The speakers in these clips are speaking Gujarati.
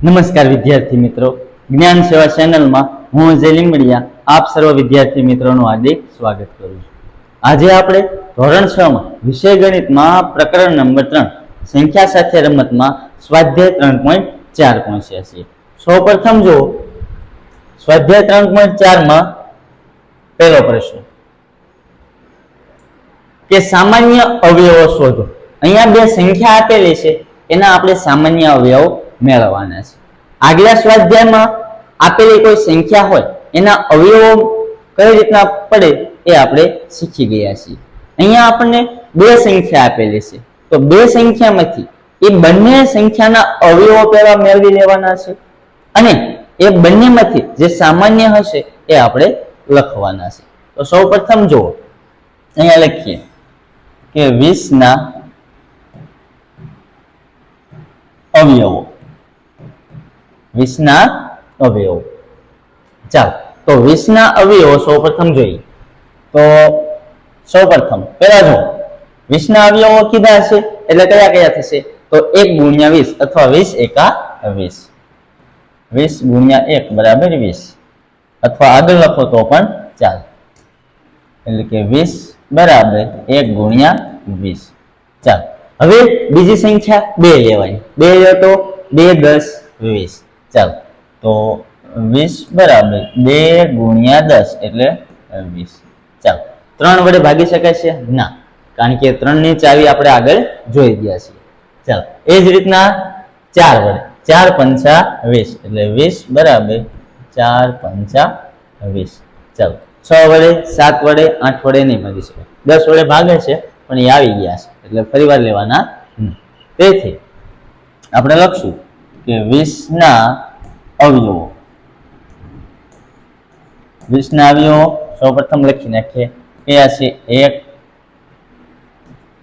નમસ્કાર વિદ્યાર્થી મિત્રો, જ્ઞાન સેવા ચેનલમાં હું જે લીંબડિયા આપ સર્વ વિદ્યાર્થી મિત્રોનું હાર્દિક સ્વાગત કરું છું. આજે આપણે ધોરણ 6 માં વિષય ગણિતમાં પ્રકરણ નંબર 3 સંખ્યા સાથે રમતમાં સ્વાધ્યાય 3.4 પહોંચ્યા છીએ. સૌપ્રથમ જો સ્વાધ્યાય 3.4 માં પહેલો પ્રશ્ન કે સામાન્ય અવયવો શોધો. અહીંયા બે સંખ્યા આપેલી છે, એના આપણે સામાન્ય અવયવ મેળવવાના છે. આગલા સ્વાધ્યાયમાં આપેલી કોઈ સંખ્યા હોય એના અવયવો કઈ રીતના પડે એ આપણે શીખી ગયા છીએ. અહીંયા આપણને બે સંખ્યા આપેલી છે, તો બે સંખ્યામાંથી એ બંને સંખ્યાના અવયવો પહેલા મેળવી લેવાના છે અને એ બંનેમાંથી જે સામાન્ય હશે એ આપણે લખવાના છે. તો સૌપ્રથમ જુઓ, અહીંયા લખીએ કે 20 ના અવયવો. 20 ના અવયવો. ચાલો, તો 20 ના અવયવો સૌપ્રથમ જોઈએ. તો સૌપ્રથમ પહેલા જો 20 ના અવયવો કીધા છે એટલે કયા કયા થશે? તો 1 ગુણ્યા 20 અથવા 20 એકા 20. 20 ગુણ્યા 1 બરાબર 20, અથવા આગળ લખો તો પણ ચાલે. એટલે કે 20 બરાબર 1 ગુણ્યા 20. ચાલો, હવે બીજી સંખ્યા 2 લેવાની. 2 લો તો 2 10 20. ચાલો, તો 20 બરાબર 2 ગુણ્યા 10 એટલે 20. ચાલો, 3 વડે ભાગી શકાય છે? ના, કારણ કે 3 ની ચાવી આપણે આગળ જોઈ ગયા છીએ. ચાલો, એ જ રીતના 4 વડે. 4 પંચા 20 એટલે 20 બરાબર 4 પંચા 20. ચાલો, 6 વડે 7 વડે 8 વડે નહીં ભાગી શકાય. 10 વડે ભાગે છે પણ એ આવી ગયા છે એટલે ફરી વાર લેવાના. તેથી આપણે લખશું કે 20 ના અવયવો. 20 ના અવયવો સૌપ્રથમ લખી નાખીએ. કયા છે? 1,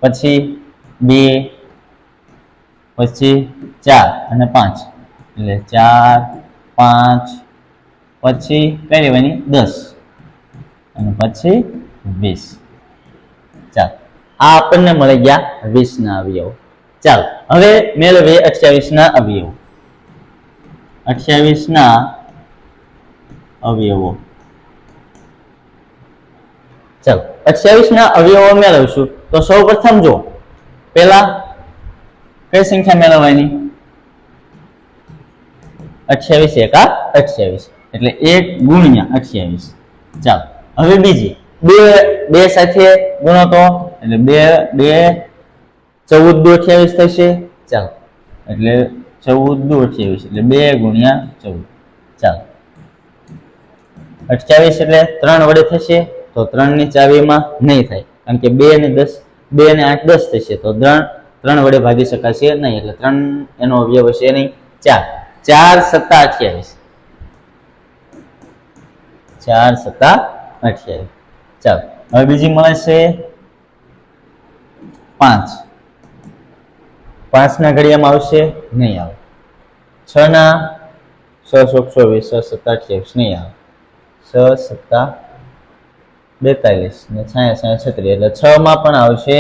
પછી 2, પછી 4 અને 5. એટલે 4 5 પછી કઈ લેવાની? 10 અને પછી 20. ચાલો, આ આપણને મળી ગયા 20 ના અવયવો. ચાલો, હવે મેળવીએ 28 ના અવયવો. 28 ના અવયવો. ચાલો, 28 ના અવયવો મેળવશું તો સૌપ્રથમ જો પહેલા કઈ સંખ્યા મેળવવાની? 28 એકા 28 એટલે 1 ગુણ્યા 28. ચાલો, હવે બીજી 2 સાથે ગુણો તો એટલે 2 14 દુ 28 થશે. ચાલો, એટલે 14 દુ 28 એટલે 2 ગુણ્યા 14. ચાલો, 28 એટલે 3 વડે થશે તો 3 ની ચાવીમાં નહીં થાય, કારણ કે 2 ને 10 2 ને 8 10 થશે તો 3 વડે ભાગી શકાશે નહીં, એટલે 3 એનો અવયવ હશે નહીં. 4 સત્તા 28. 4 સત્તા 28. ચાલો, હવે બીજી મળે છે 5. 5 ના ઘડિયામાં આવશે? નહીં આવે. 6 ના 6 24 6 સત્તા 28 નહીં આવે. 6 સત્તા 42 ને 6 36 એટલે 6 માં પણ આવશે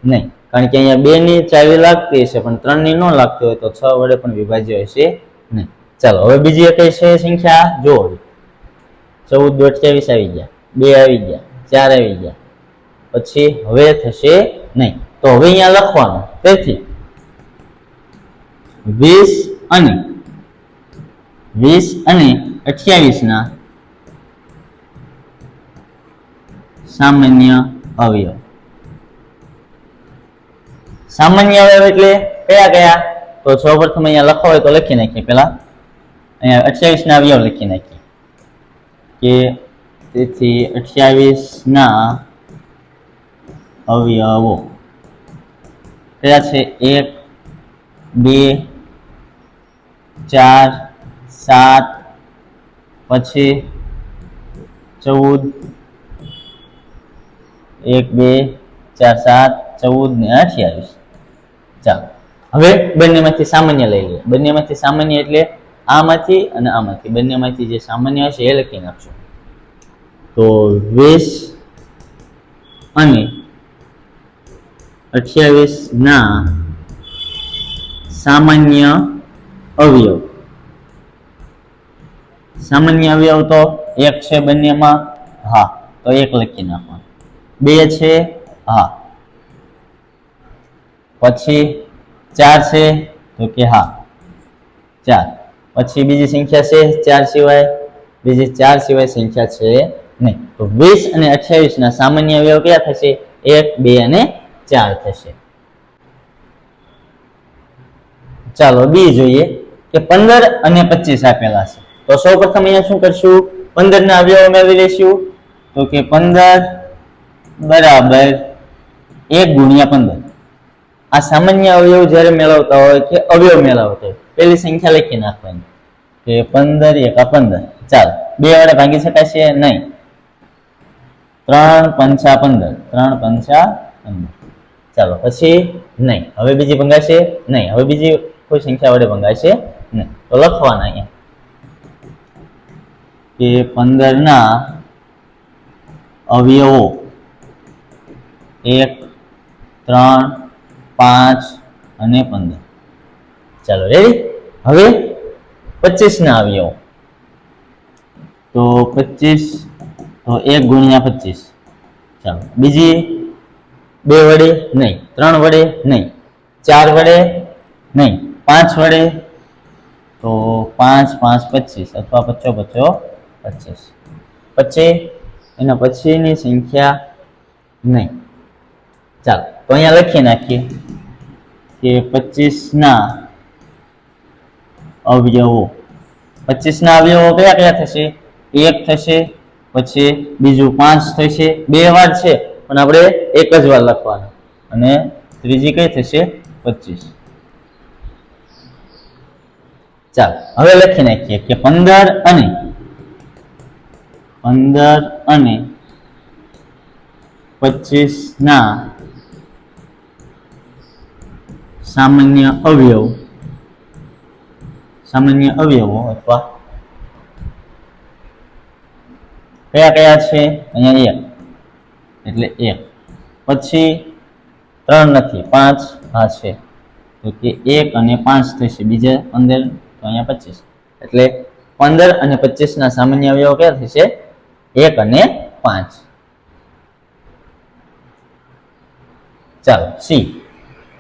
નહીં, કારણ કે અહીંયા 2 ની ચાવી લાગતી હશે પણ 3 ની ન લાગતી હોય તો 6 વડે પણ વિભાજ્ય હશે નહીં. ચાલો, હવે બીજી એક છે સંખ્યા જો 14 દુ 28 આવી ગયા, 2 આવી ગયા, 4 આવી ગયા, પછી હવે થશે નહીં. તો હવે અહીંયા લખવાનું. તેથી 20 અને 28 ના સામાન્ય અવયવ. સામાન્ય અવયવ એટલે કયા કયા? તો સૌપ્રથમ અહીંયા લખવા હોય તો લખી નાખીએ. પેલા અહીંયા 28 ના અવયવ લખી નાખીએ કે તેથી 28 ના અવયવો કયા છે? 1 2 4 7 પછી 14 1 2 4 7 14 ને 28. ચાલો, હવે બંનેમાંથી સામાન્ય લઈ લઈએ. બંનેમાંથી સામાન્ય એટલે આમાંથી અને આમાંથી, બંનેમાંથી જે સામાન્ય હશે એ લખી નાખશું. તો 20 અને 28 ના સામાન્ય અવયવ સામાન્ય અવયવ તો એક છે બંનેમાં, હા, તો એક લખી નાખવાનું. બે છે, હા, પછી 4 છે તો કે હા 4. પછી બીજી સંખ્યા છે 4 સિવાય, બીજી 4 સિવાય સંખ્યા છે નહીં. તો 20 અને 28 ના સામાન્ય અવયવ કયા થશે? 1, 2 અને 4 થશે. ચાલો બી જોઈએ કે 15 અને 25 આપેલા છે. તો સૌપ્રથમ અહીંયા શું કરશું? 15 ના અવયવો મેળવી લઈશું. તો કે 15 બરાબર 1 ગુણ્યા 15. આ સામાન્ય અવયવ જ્યારે મેળવતા હોય કે અવયવ મેળવતા હોય, પેલી સંખ્યા લખી નાખવાની કે 15 એકા 15. ચાલો, 2 વડે ભાગી શકાય છે? નહીં. 3 પંચા 15, 3 પંચા 15. ચાલો, પછી નહીં. હવે બીજી ભંગાશે? નહીં. હવે બીજી કોઈ સંખ્યા વડે ભંગાશે નહીં. તો લખવાના અહીંયા કે 15 ના અવયવો 1, 3, 5 અને 15. ચાલો, રેડી? હવે 25 ના અવયવો. તો 25 તો 1 ગુણ્યા 25. ચાલો, બીજી 2 વડે નહીં, 3 વડે નહીં, 4 વડે નહીં, 5 વડે. તો 5, 5, 25 અથવા 25, 25. પછી એના પછીની સંખ્યા નહીં. ચાલો, તો અહીંયા લખી નાખીએ કે 25 ના અવયવો. 25 ના અવયવો કયા કયા થશે? 1 થશે, પછી બીજું 5 થશે. 2 વાર છે પણ આપણે એક જ વાર લખવાનું. અને ત્રીજી કઈ થશે? 25. ચાલો, હવે લખી નાખીએ કે 15 અને 25 ના સામાન્ય અવયવો અથવા કયા કયા છે? અહીંયા 1 એટલે 1, પછી 3 નથી, 5 હા છે તો કે 1 અને 5 થશે. બીજા 15 તો અહીંયા 25. એટલે 15 અને 25 ના સામાન્ય અવયવો કયા થશે? 1 અને 5. ચાલો, સી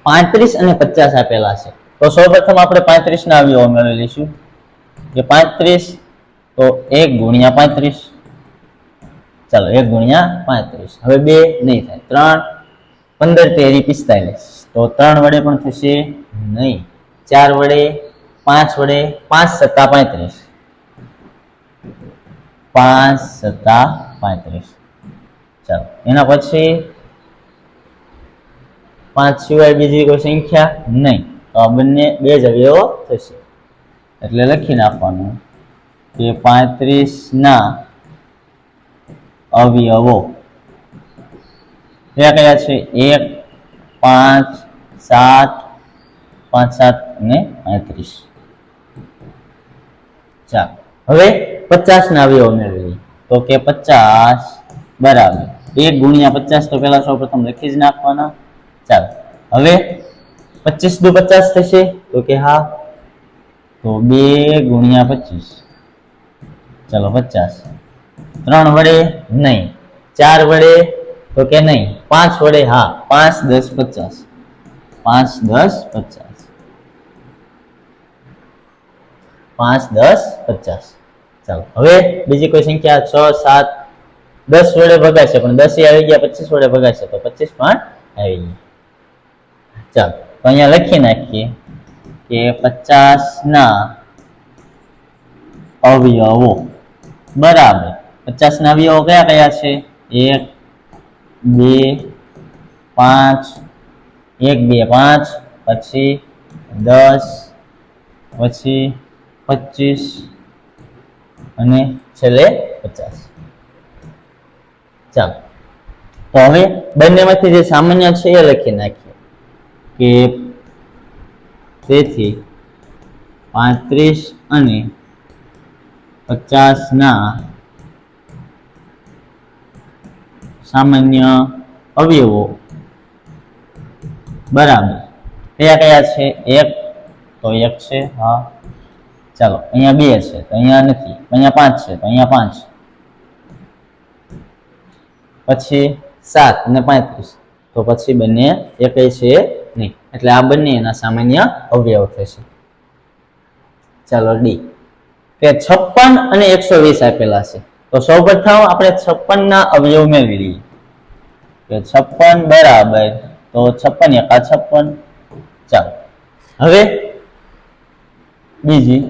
35 અને 50 આપેલા છે. તો સૌપ્રથમ આપણે 35 ના અવયવો મેળવી લઈશું કે 35 તો 1 ગુણ્યા 35. ચાલો, 1 ગુણ્યા 35. હવે 2 નહીં થાય. 3 15 તેરી 45. તો 3 વડે પણ થશે નહીં. 4 વડે, 5 વડે, 5 સત્તા 35. 5 સત્તા 35. ચાલો, એના પછી 5 સિવાય બીજી કોઈ સંખ્યા નહીં. તો આ બંને 2 જ અવયવો થશે. એટલે લખી નાખવાનું કે 35 ના અવયવો કયા કયા છે? 1, 5, 7, 5, 7 અને 35. ચાલો, હવે 50 ના અવયવો મેળવીએ. તો કે 50 બરાબર 1 ગુણ્યા 50. તો પેલા સૌપ્રથમ લખી જ નાખવાના. ચાલો, હવે 25 દુ 50 થશે તો કે હા. તો 2 ગુણ્યા 25. ચાલો, 50. 3 વડે નહીં, 4 વડે તો કે નહીં, 5 વડે હા. 5, 10, 50. 5, 10, 50. 5, 10, 50. ચાલો, હવે બીજી કોઈ સંખ્યા 6, 7, 10 વડે ભગાશે પણ 10 આવી ગયા. 25 વડે ભગાશે તો 25 પણ આવી ગયા. ચાલો, તો અહીંયા લખી નાખીએ કે 50 ના અવયવો બરાબર 50 ના અવયવો કયા કયા છે? 1, 2, 5, 1, 2, 5, પછી 10, પછી 25 અને છેલ્લે 50. ચાલો, તો હવે બંનેમાંથી જે સામાન્ય છે એ લખી નાખીએ કે તેથી 35 અને 50 ના સામાન્ય અવયવો બરાબર કયા કયા છે? 1 તો 1 છે હા. ચાલો અહીંયા 2 છે તો અહીંયા નથી, અહીંયા 5 છે તો અહીંયા 5, પછી 7 અને 35 તો પછી બંને એકય છે નહીં, એટલે આ બંને એના સામાન્ય અવયવ થશે. ચાલો ડી કે 56 અને 120 આપેલા છે તો સૌપ્રથમ આપણે 56 ના અવયવ મેળવી લઈએ કે 56 બરાબર તો 56 એકા 56. ચાલો હવે બીજી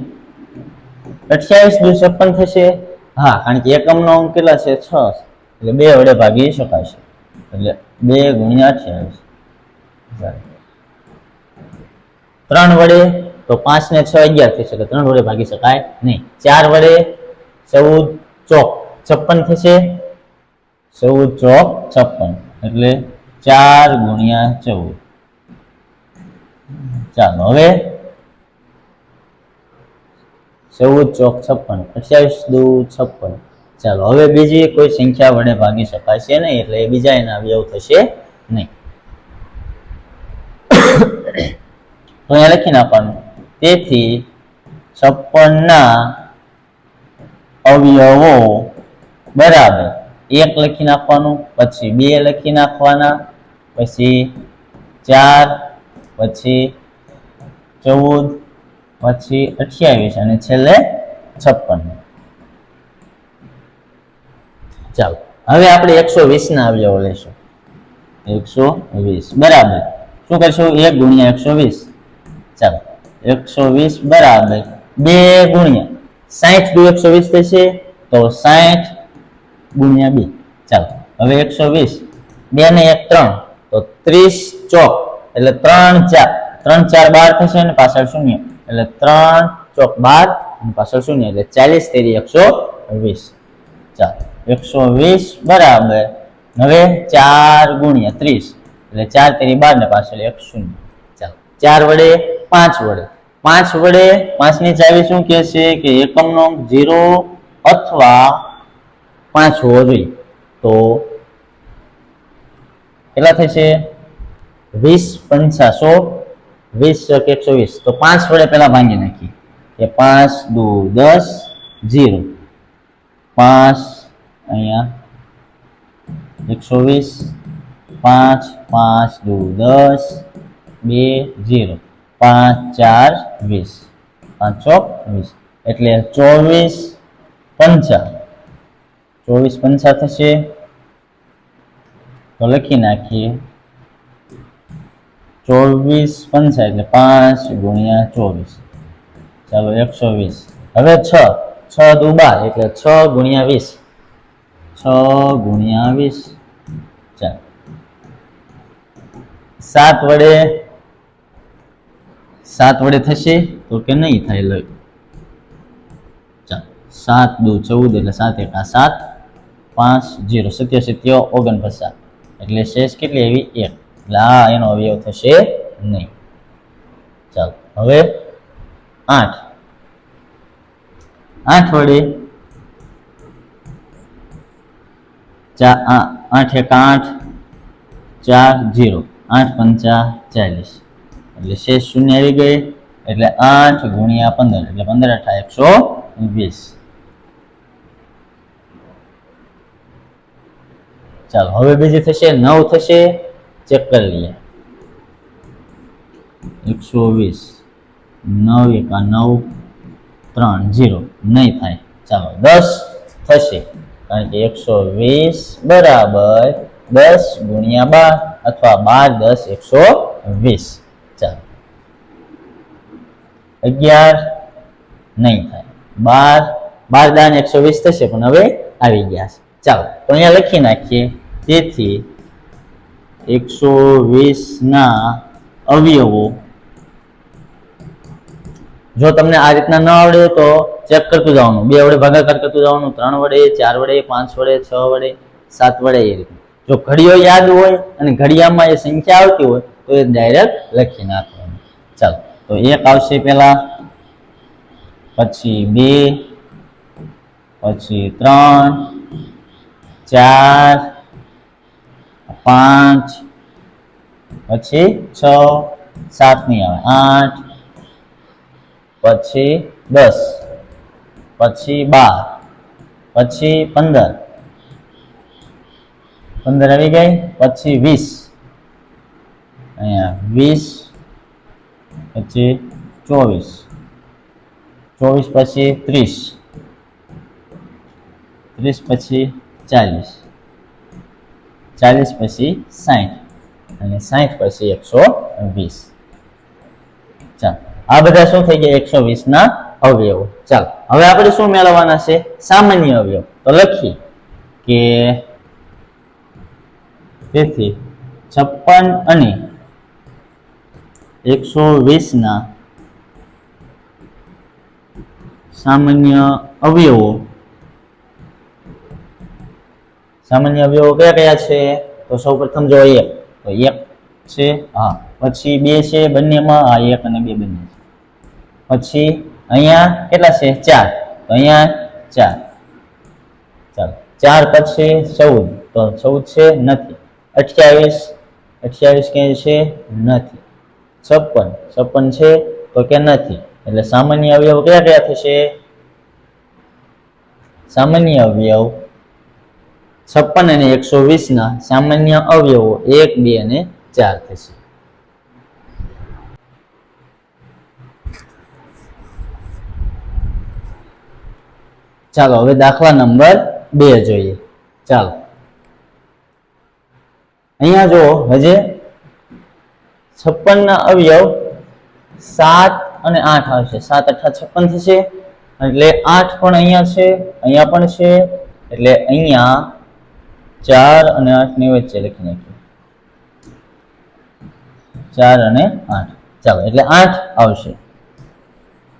28 દુ 56 થશે. હા, કારણ કે એકમનો અંક કેટલા છે 6 એટલે 2 વડે ભાગી શકાશે, એટલે 2 ગુણ્યા 28. 3 વડે તો 5 ને 6 11 થઈ શકે, 3 વડે ભાગી શકાય નહીં. 4 વડે 14 ચોક 56 થશે, 14 ચોક 56 એટલે 4 ગુણ્યા 14. ચાલો હવે 14 ચોક 56, 28 દુ 56. ચાલો હવે બીજી કોઈ સંખ્યા વડે ભાગી શકાય છે નહીં, એટલે બીજા એના અવયવ થશે નહીં. તો અહીંયા લખી નાખવાનું, તેથી 56 ના અવયવો બરાબર 1 લખી નાખવાનું, પછી 2 લખી નાખવાના, પછી 4, પછી 14, પછી 28 અને છેલ્લે 56. ચાલો હવે આપણે 120 ના અવયવો લઈશું. 120 બરાબર શું કરશું 1 ગુણ્યા 120. ચાલો 120 બરાબર 2 ગુણ્યા 60 દુ 120 થશે તો 60 ગુણ્યા 2. ચાલો હવે 120 2 ને 1 3 તો 30 ચોક એટલે 3 4 3 4 12 થશે અને પાછળ શૂન્ય એટલે 3 ચોક 12 અને પાછળ શૂન્ય એટલે 40 તેરી 120. ચાલો 120 બરાબર હવે 4 ગુણ્યા 30 એટલે 4 તેરી 12 ને પાછળ 1 શૂન્ય. ચાલો 4 વડે 5 વડે 5 વડે 5 ની ચાવી શું કહે છે કે એકમનો અંક 0 અથવા 5 હોવો જોઈએ. તો કેટલા થશે 20 5 100 20 120 તો 5 વડે પેલા ભાંગી નાખીએ કે 5 દુ 10 0 5 અહીંયા 120 5 5 દુ 10 2 0 5 4 20 5 ચોક 20 એટલે 24 5 24 5 થશે. તો લખી નાખીએ 24 5 એટલે 5 ગુણ્યા 24. ચાલો 120. હવે 6 દુ 12 એટલે 6 ગુણ્યા 20 6 ગુણ્યા 20. ચાલો 7 વડે થશે તો કે નહીં થાય લો. ચાલો 7 દુ 14 એટલે 7 એકા 7 5 0 77 49 એટલે શેષ કેટલી આવી 1 એટલે આ એનો અવયવ થશે નહીં. ચાલો હવે 8 વડે 8 એકા 8 4 0 8 5 40 એટલે શેષ શૂન્ય આવી ગઈ એટલે 8 ગુણ્યા 15 એટલે 15 × 120. ચાલો હવે બીજી થશે 9 થશે, ચેક કરી લઈએ 120 9 એકા 9 3 0 નહીં થાય. ચાલો 10 થશે કારણ કે 120 બરાબર 10 ગુણ્યા 12 અથવા 12 10 120. ચાલો 11 નહીં થાય, 12 દાન 120 થશે પણ હવે આવી ગયા છે. ચાલો તો અહીંયા લખી નાખીએ, તેથી 120 ના અવયવો જો તમને આ રીતના ન આવડે તો ચેક કરતું જવાનું, 2 વડે ભાગાકાર કરતું જવાનું, 3 વડે 4 વડે 5 વડે 6 વડે 7 વડે એ રીતે. જો ઘડીઓ યાદ હોય અને ઘડિયામાં એ સંખ્યા આવતી હોય તો એ ડાયરેક્ટ લખી નાખવાનું. ચાલો તો 1 આવશે પેલા, પછી 2, પછી 3 4 5 પછી 6 7 નહીં આવે 8 પછી 10, પછી 12, પછી 15, 15 આવી ગઈ, પછી 20, અહીંયા 20, પછી 24, 24 પછી 30, 30 પછી 40, 40 પછી 60 અને 60 પછી 120. ચાલો આ બધા શું થઈ ગયા? 120 ના અવયવો. ચાલો હવે આપણે શું મેળવવાના છે? સામાન્ય અવયવ. તો લખીએ કે તેથી 56 અને 120 ના સામાન્ય અવયવો. સામાન્ય અવયવો કયા કયા છે? તો સૌપ્રથમ જો 1, તો 1 છે, હા, પછી 2 છે, બંનેમાં આ 1 અને 2 બંને છે. પછી અહીંયા કેટલા છે? 4, તો અહીંયા 4. ચાલો 4 પછી 14, તો 14 છે, નથી. 28, 28 ક્યાંય છે? નથી. 56, 56 છે, તો કે નથી. એટલે સામાન્ય અવયવ કયા કયા થશે? સામાન્ય અવયવ 56 અને 120 ના સામાન્ય અવયવો 1, 2 અને 4 થશે. ચાલો હવે દાખલા નંબર 2 જોઈએ. ચાલો અહીંયા જો હજે 56 ના અવયવ 7 અને 8 આવશે. 7 8 56 થશે, એટલે 8 પણ અહીંયા છે, અહીંયા પણ છે, એટલે અહીંયા 4 અને 8 ની વચ્ચે લખી નાખીએ. 4 અને 8. ચાલો એટલે 8 આવશે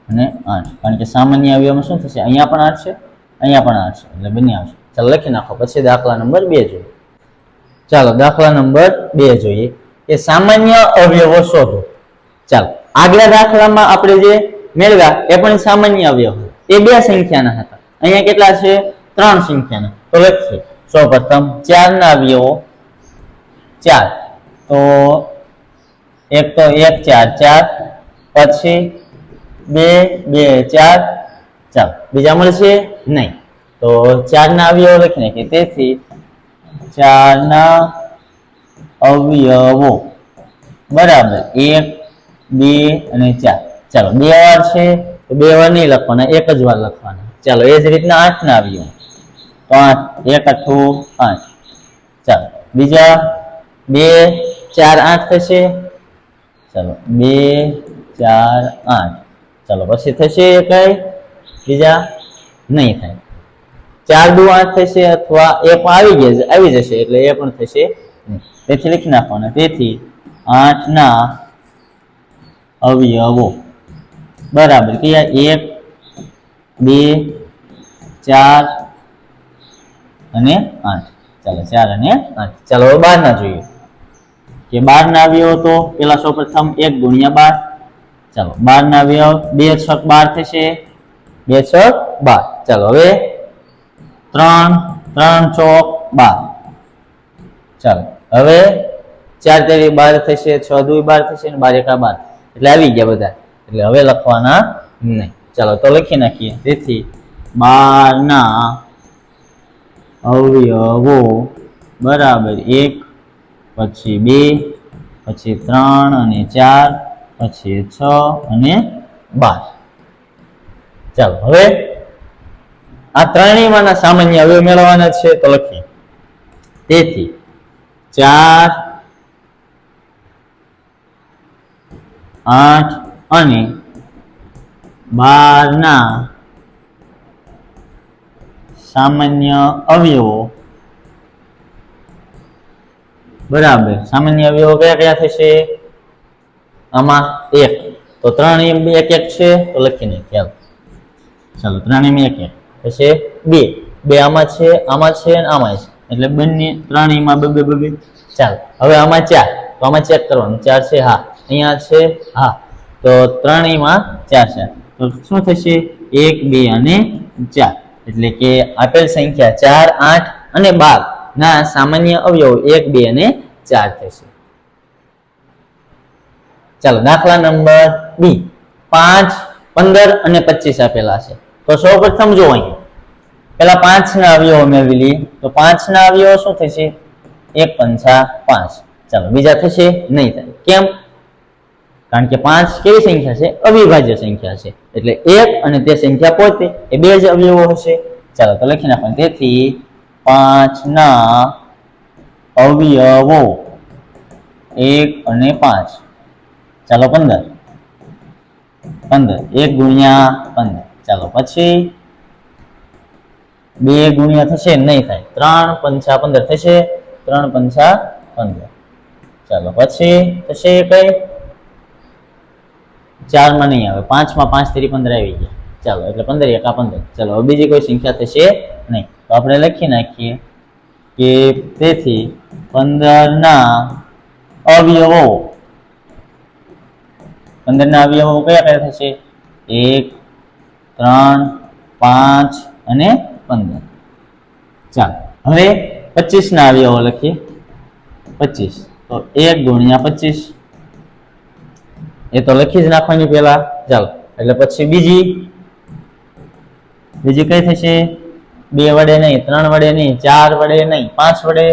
અને 8, કારણ કે સામાન્ય અવયવમાં શું થશે? અહીંયા પણ 8 છે, અહીંયા પણ 8 છે, એટલે બંને આવશે. ચાલો લખી નાખો. પછી દાખલા નંબર 2 જોઈએ. ચાલો દાખલા નંબર 2 જોઈએ કે સામાન્ય અવયવો શોધો. ચાલો આગલા દાખલામાં આપણે જે મેળવ્યા એ પણ સામાન્ય અવયવ એ 2 સંખ્યાના હતા. અહીંયા કેટલા છે? 3 સંખ્યાના. તો લખીએ સૌપ્રથમ 4 ના અવયવો 4, તો એક તો 1 4 4, પછી 2 2 4. ચાલો બીજા મળશે નહીં, તો 4 ના અવયવો લખી નાખીએ. તેથી 4 ના અવયવો બરાબર 1 2 અને 4. ચાલો 2 વાર છે, તો 2 વાર નહીં લખવાના, એક જ વાર લખવાના. ચાલો એ જ રીતના 8 ના અવયવો, તો 8 1 8 8. ચાલો બીજા 2 4 8 થશે. ચાલો 2 4 8. ચાલો પછી થશે કઈ બીજા? નહીં થાય. 4 દુ 8 થશે, અથવા એ પણ આવી જશે, એટલે એ પણ થશે નહીં. તેથી લખી નાખવાના. તેથી 8 ના અવયવો બરાબર કયા? 1 2 4 અને 8. ચાલો 4 અને 8. ચાલો હવે 12 ના જોઈએ કે 12 ના અવયવો. તો પેલા સૌપ્રથમ 1 ગુણ્યા 12. ચાલો 12 ના અવયવ 2 6 12 થશે, 2 6 12. ચાલો હવે 3 3 ચોક 12. ચાલો હવે 4 તેરી 12 થશે, 6 દુ 12 થશે, 12 એકા 12. એટલે આવી ગયા બધા, એટલે હવે લખવાના નહીં. ચાલો તો લખી નાખીએ. તેથી 12 ના અવયવો બરાબર 1, પછી 2, પછી 3 અને 4, પછી 6 અને 12. ચાલો હવે આ ત્રણેયમાંના સામાન્ય અવયવ મેળવવાના છે, તો લખીએ. તેથી 4 8 અને 12 ના સામાન્ય અવયવો બરાબર. સામાન્ય અવયવો કયા કયા થશે? આમાં 1, તો 3 1 1 છે, તો લખી નાખીએ. ચાલો 3 1 1. પછી 2 2 આમાં છે, આમાં છે અને આમાં છે, એટલે બંને 3 માં 2 2 2. ચાલો હવે આમાં 4, તો આમાં ચેક કરવાનું. 4 છે, હા, અહીંયા છે, હા, તો 3 માં 4 છે, તો શું થશે? 1 2 અને 4. એટલે કે આપેલ સંખ્યા 4 8 અને 12 ના સામાન્ય અવયવ 1 2 અને 4 થશે. ચાલો દાખલા નંબર 2 5 15 અને 25 આપેલા છે. તો સૌપ્રથમ જો અહીં પેલા 5 ના અવયવો મેળવી લઈએ. તો 5 ના અવયવો શું થશે? 1 પંચા 5. ચાલો બીજા થશે નહીં થાય. કેમ? કારણ કે 5 કેવી સંખ્યા છે? અવિભાજ્ય સંખ્યા છે. એટલે 1 અને તે સંખ્યા પોતે એ બે જ અવયવો હશે. ચાલો તો લખી નાખો. તેથી 5 ના અવયવો 1 અને 5. ચાલો 15. 1 ગુણ્યા 15. ચાલો પછી 2 ગુણ્યા થશે નહીં થાય. 3 પંચા 15 થશે. 3 પંચા 15. ચાલો પછી થશે કઈ? 4 માં નહીં આવે. 5 માં 5 3 15 આવી ગયા. ચાલો એટલે 15 એકા 15. ચાલો હવે બીજી કોઈ સંખ્યા થશે નહીં. તો આપણે લખી નાખીએ કે તેથી 15 ના અવયવો 15 ના અવયવો કયા કયા થશે? 1 3 5 અને 15. ચાલો હવે 25 ના અવયવો લખીએ. 25 તો 1 ગુણ્યા 25 એ તો લખી જ નાખવાની પેલા. ચાલો એટલે પછી બીજી કઈ થશે? 2 વડે નહીં, 3 વડે નહીં, 4 વડે નહીં, 5 વડે.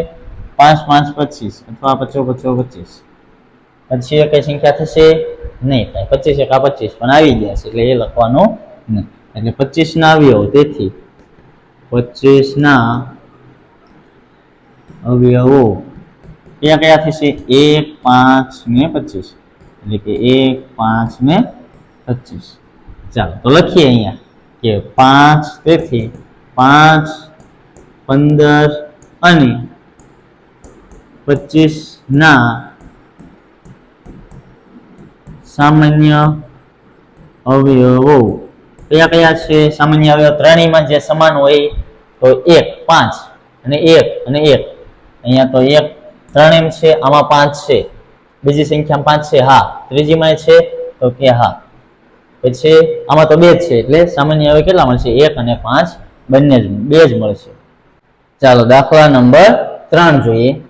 5 5 25 અથવા 25 25. પછી કઈ સંખ્યા થશે? નહીં થાય. 25 એકા 25 પણ આવી ગયા છે એટલે એ લખવાનું નહીં. એટલે 25 ના અવયવો. તેથી 25 ના અવયવો કયા કયા થશે? 1 5 ને 25. એટલે કે 1 5 ને 25. ચાલો તો લખીએ અહીંયા કે 5 તેથી 5 15 અને 25 ના સામાન્ય અવયવો કયા કયા છે? સામાન્ય અવયવ ત્રણેયમાં જે સમાન હોય તો 1 5 અને 1 અને 1. અહીંયા તો 1 ત્રણેય છે, આમાં 5 છે. બીજી સંખ્યામાં 5 છે, હા. ત્રીજીમાં છે તો કે હા. પછી આમાં તો 2 છે એટલે સામાન્ય અવયવ કેટલા મળશે? 1 અને 5 બંને બે જ મળશે. ચાલો દાખલા નંબર 3 જોઈએ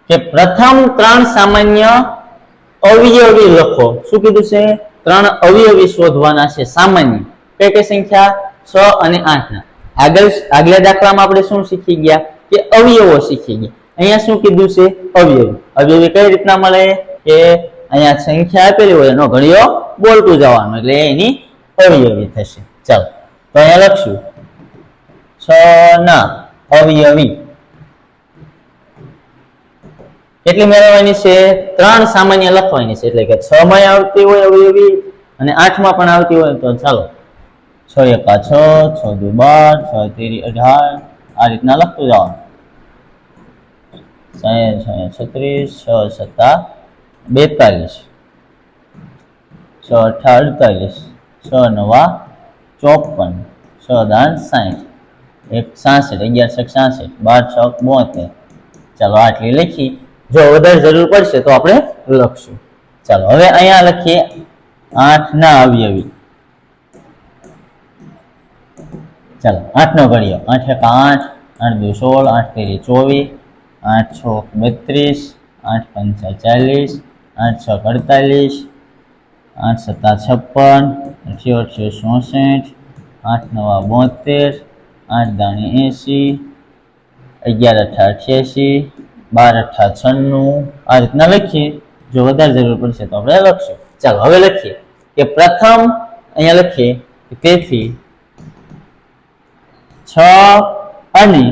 કે પ્રથમ 3 સામાન્ય અવયવી લખો. શું કીધું છે? 3 અવયવી શોધવાના છે સામાન્ય. કઈ કઈ સંખ્યા? 6 અને 8 ના. આગલા દાખલામાં આપણે શું શીખી ગયા? કે અવયવો શીખી ગયા. અહીંયા શું કીધું છે? અવયવી. અવયવી કઈ રીતના મળે? કે અહીંયા સંખ્યા આપેલી હોય એનો ઘડિયો બોલતું જવાનું એટલે એની અવયવી થશે. ચાલો તો અહીંયા લખશું 6 ના અવયવી કેટલી મેળવવાની છે? 3 સામાન્ય લખવાની છે. એટલે કે 6 માં આવતી હોય અવયવી અને 8 માં પણ આવતી હોય તો ચાલો 6 એકા 6, 6 દુ 12, 6 તેરી 18 આ રીતના લખતું જવાનું. 6 36, 6 સત્તા 42, 6 અઠા 48, 6 નવા 54, 6 દાન 60, 1 66, 11 66, 12 6 72. ચાલો આટલી લખી. જો વધારે જરૂર પડશે તો આપણે લખશું. ચાલો હવે અહીંયા લખીએ 8 ના અવયવી. ચાલો 8 નો ઘડિયો. 8 એકા 8, 8 દુ 16, 8 તેરી 24, 8 6 32, 8 પંચા 40, 8 6 48, 8 સત્તા 56, 88 64, 8 નવા 72, 8 દાણી 80, 11 અઠા 88, 12 અઠા 96. આ રીતના લખીએ. જો વધારે જરૂર પડશે તો આપણે લખશું. ચાલો હવે લખીએ કે પ્રથમ અહીંયા લખીએ કે તેથી 6 અને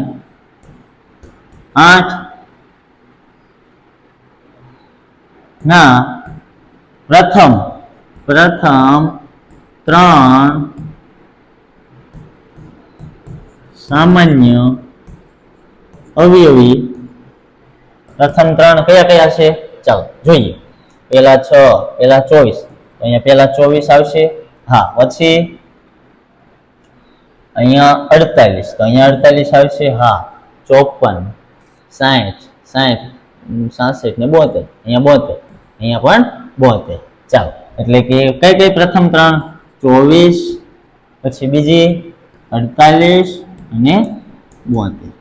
8 ના પ્રથમ 3 સામાન્ય અવયવી. પ્રથમ 3 કયા કયા છે? ચાલો જોઈએ. પેલા 6, પેલા 24. અહીંયા પેલા 24 આવશે. હા પછી અહીંયા 48 તો અહીંયા 48 આવશે. હા 54, 60, 60, 66 ને 72. અહીંયા 72, અહીંયા પણ 72. ચાલો એટલે કે કઈ કઈ પ્રથમ 3? 24, પછી બીજી 48 અને 72.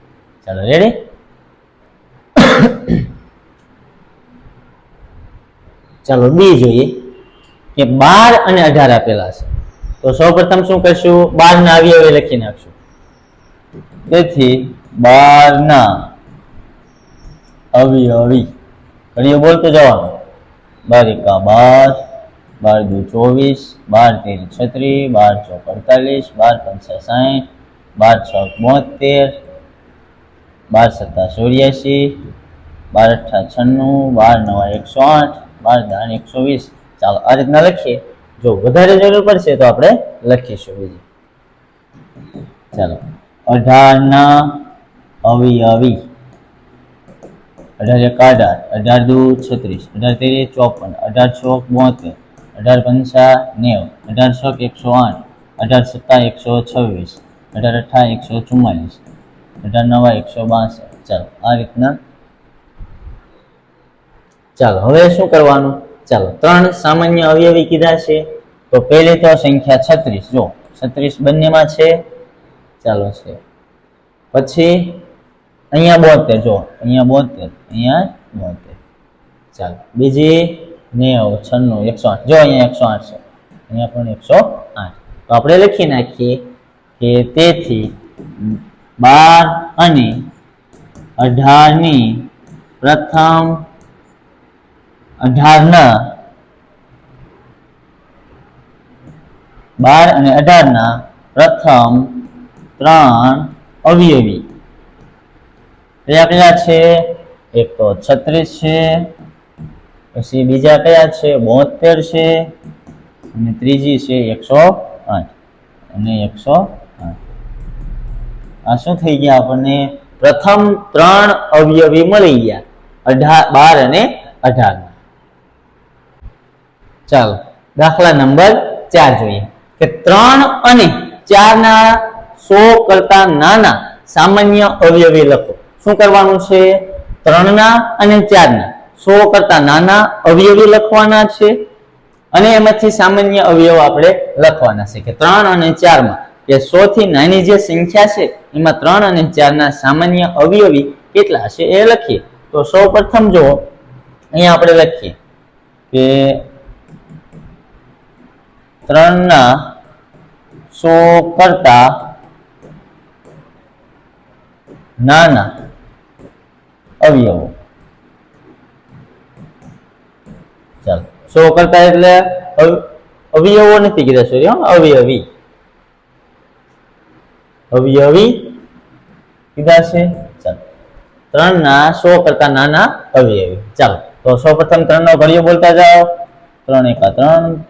ચાલો રેડી. ચાલો બી જોઈએ કે 12 અને 18 આપેલા છે. તો સૌપ્રથમ શું કરશું? 12 ના અવયવે લખી નાખશું. તેથી 12 ના અવયવી ઘડીઓ બોલતું જવાનું. 12 એકા 12, 12 દુ 24, 12 તેરી 36, 12 ચોક 48, 12 પંચા 60, 12 છક 72, 12 સત્તા 84, 12 અઠ્ઠા 96, 12 નવા 108, 12 દાન 120. ચાલો આ રીતના લખીએ. જો વધારે જરૂર પડશે તો આપણે લખીશું બીજી. ચાલો 18 ના અવયવી. 18 એકા 18, 18 દુ 36, 18 તેરી 54, 18 ચોક 72, 18 પંચા 90, 18 છક 108, 18 સત્તા 126, 18 અઠ્ઠા 144, 18 નવા 162. ચાલો આ રીતના. ચાલો હવે શું કરવાનું? ચાલો 3 સામાન્ય અવયવી કીધા છે. તો પહેલી તો સંખ્યા 36. જો 36 બંનેમાં છે. ચાલો છે. પછી અહીંયા 72. જો અહીંયા 72, અહીંયા 72. ચાલો બીજી 90, 96, 108. જો અહીંયા 108 છે, અહીંયા પણ 108. તો આપણે લખી નાખીએ કે તેથી 12 અને 18 ની પ્રથમ 18 ના 12 અને 18 ના પ્રથમ 3 અવયવી કયા કયા છે? એક તો 36 છે, પછી બીજા કયા છે? 72 છે, અને ત્રીજી છે 108 અને 108. આ શું થઈ ગયા? આપણને પ્રથમ 3 અવયવી મળી ગયા 12 અને 18. ચાલો દાખલા નંબર 4 જોઈએ કે 3 અને 4 ના 100 કરતા નાના સામાન્ય અવયવી લખો. શું કરવાનું છે? 3 ના અને 4 ના 100 કરતા નાના અવયવી લખવાના છે, અને એમાંથી સામાન્ય અવયવ આપણે લખવાના છે કે 3 અને 4 માં કે 100 થી નાની જે સંખ્યા છે એમાં 3 અને 4 ના સામાન્ય અવયવી કેટલા છે એ લખીએ. તો સૌપ્રથમ જો અહીંયા આપણે લખીએ કે 3 ના 100 કરતા નાના અવયવો. ચાલો 100 કરતા એટલે અવયવો નથી કીધા, સોરી, અવયવી કીધા છે. ચાલો 3 ના 100 કરતા નાના અવયવી. ચાલો તો સૌપ્રથમ 3 નો ઘડિયો બોલતા જાઓ. 3 એકા 3,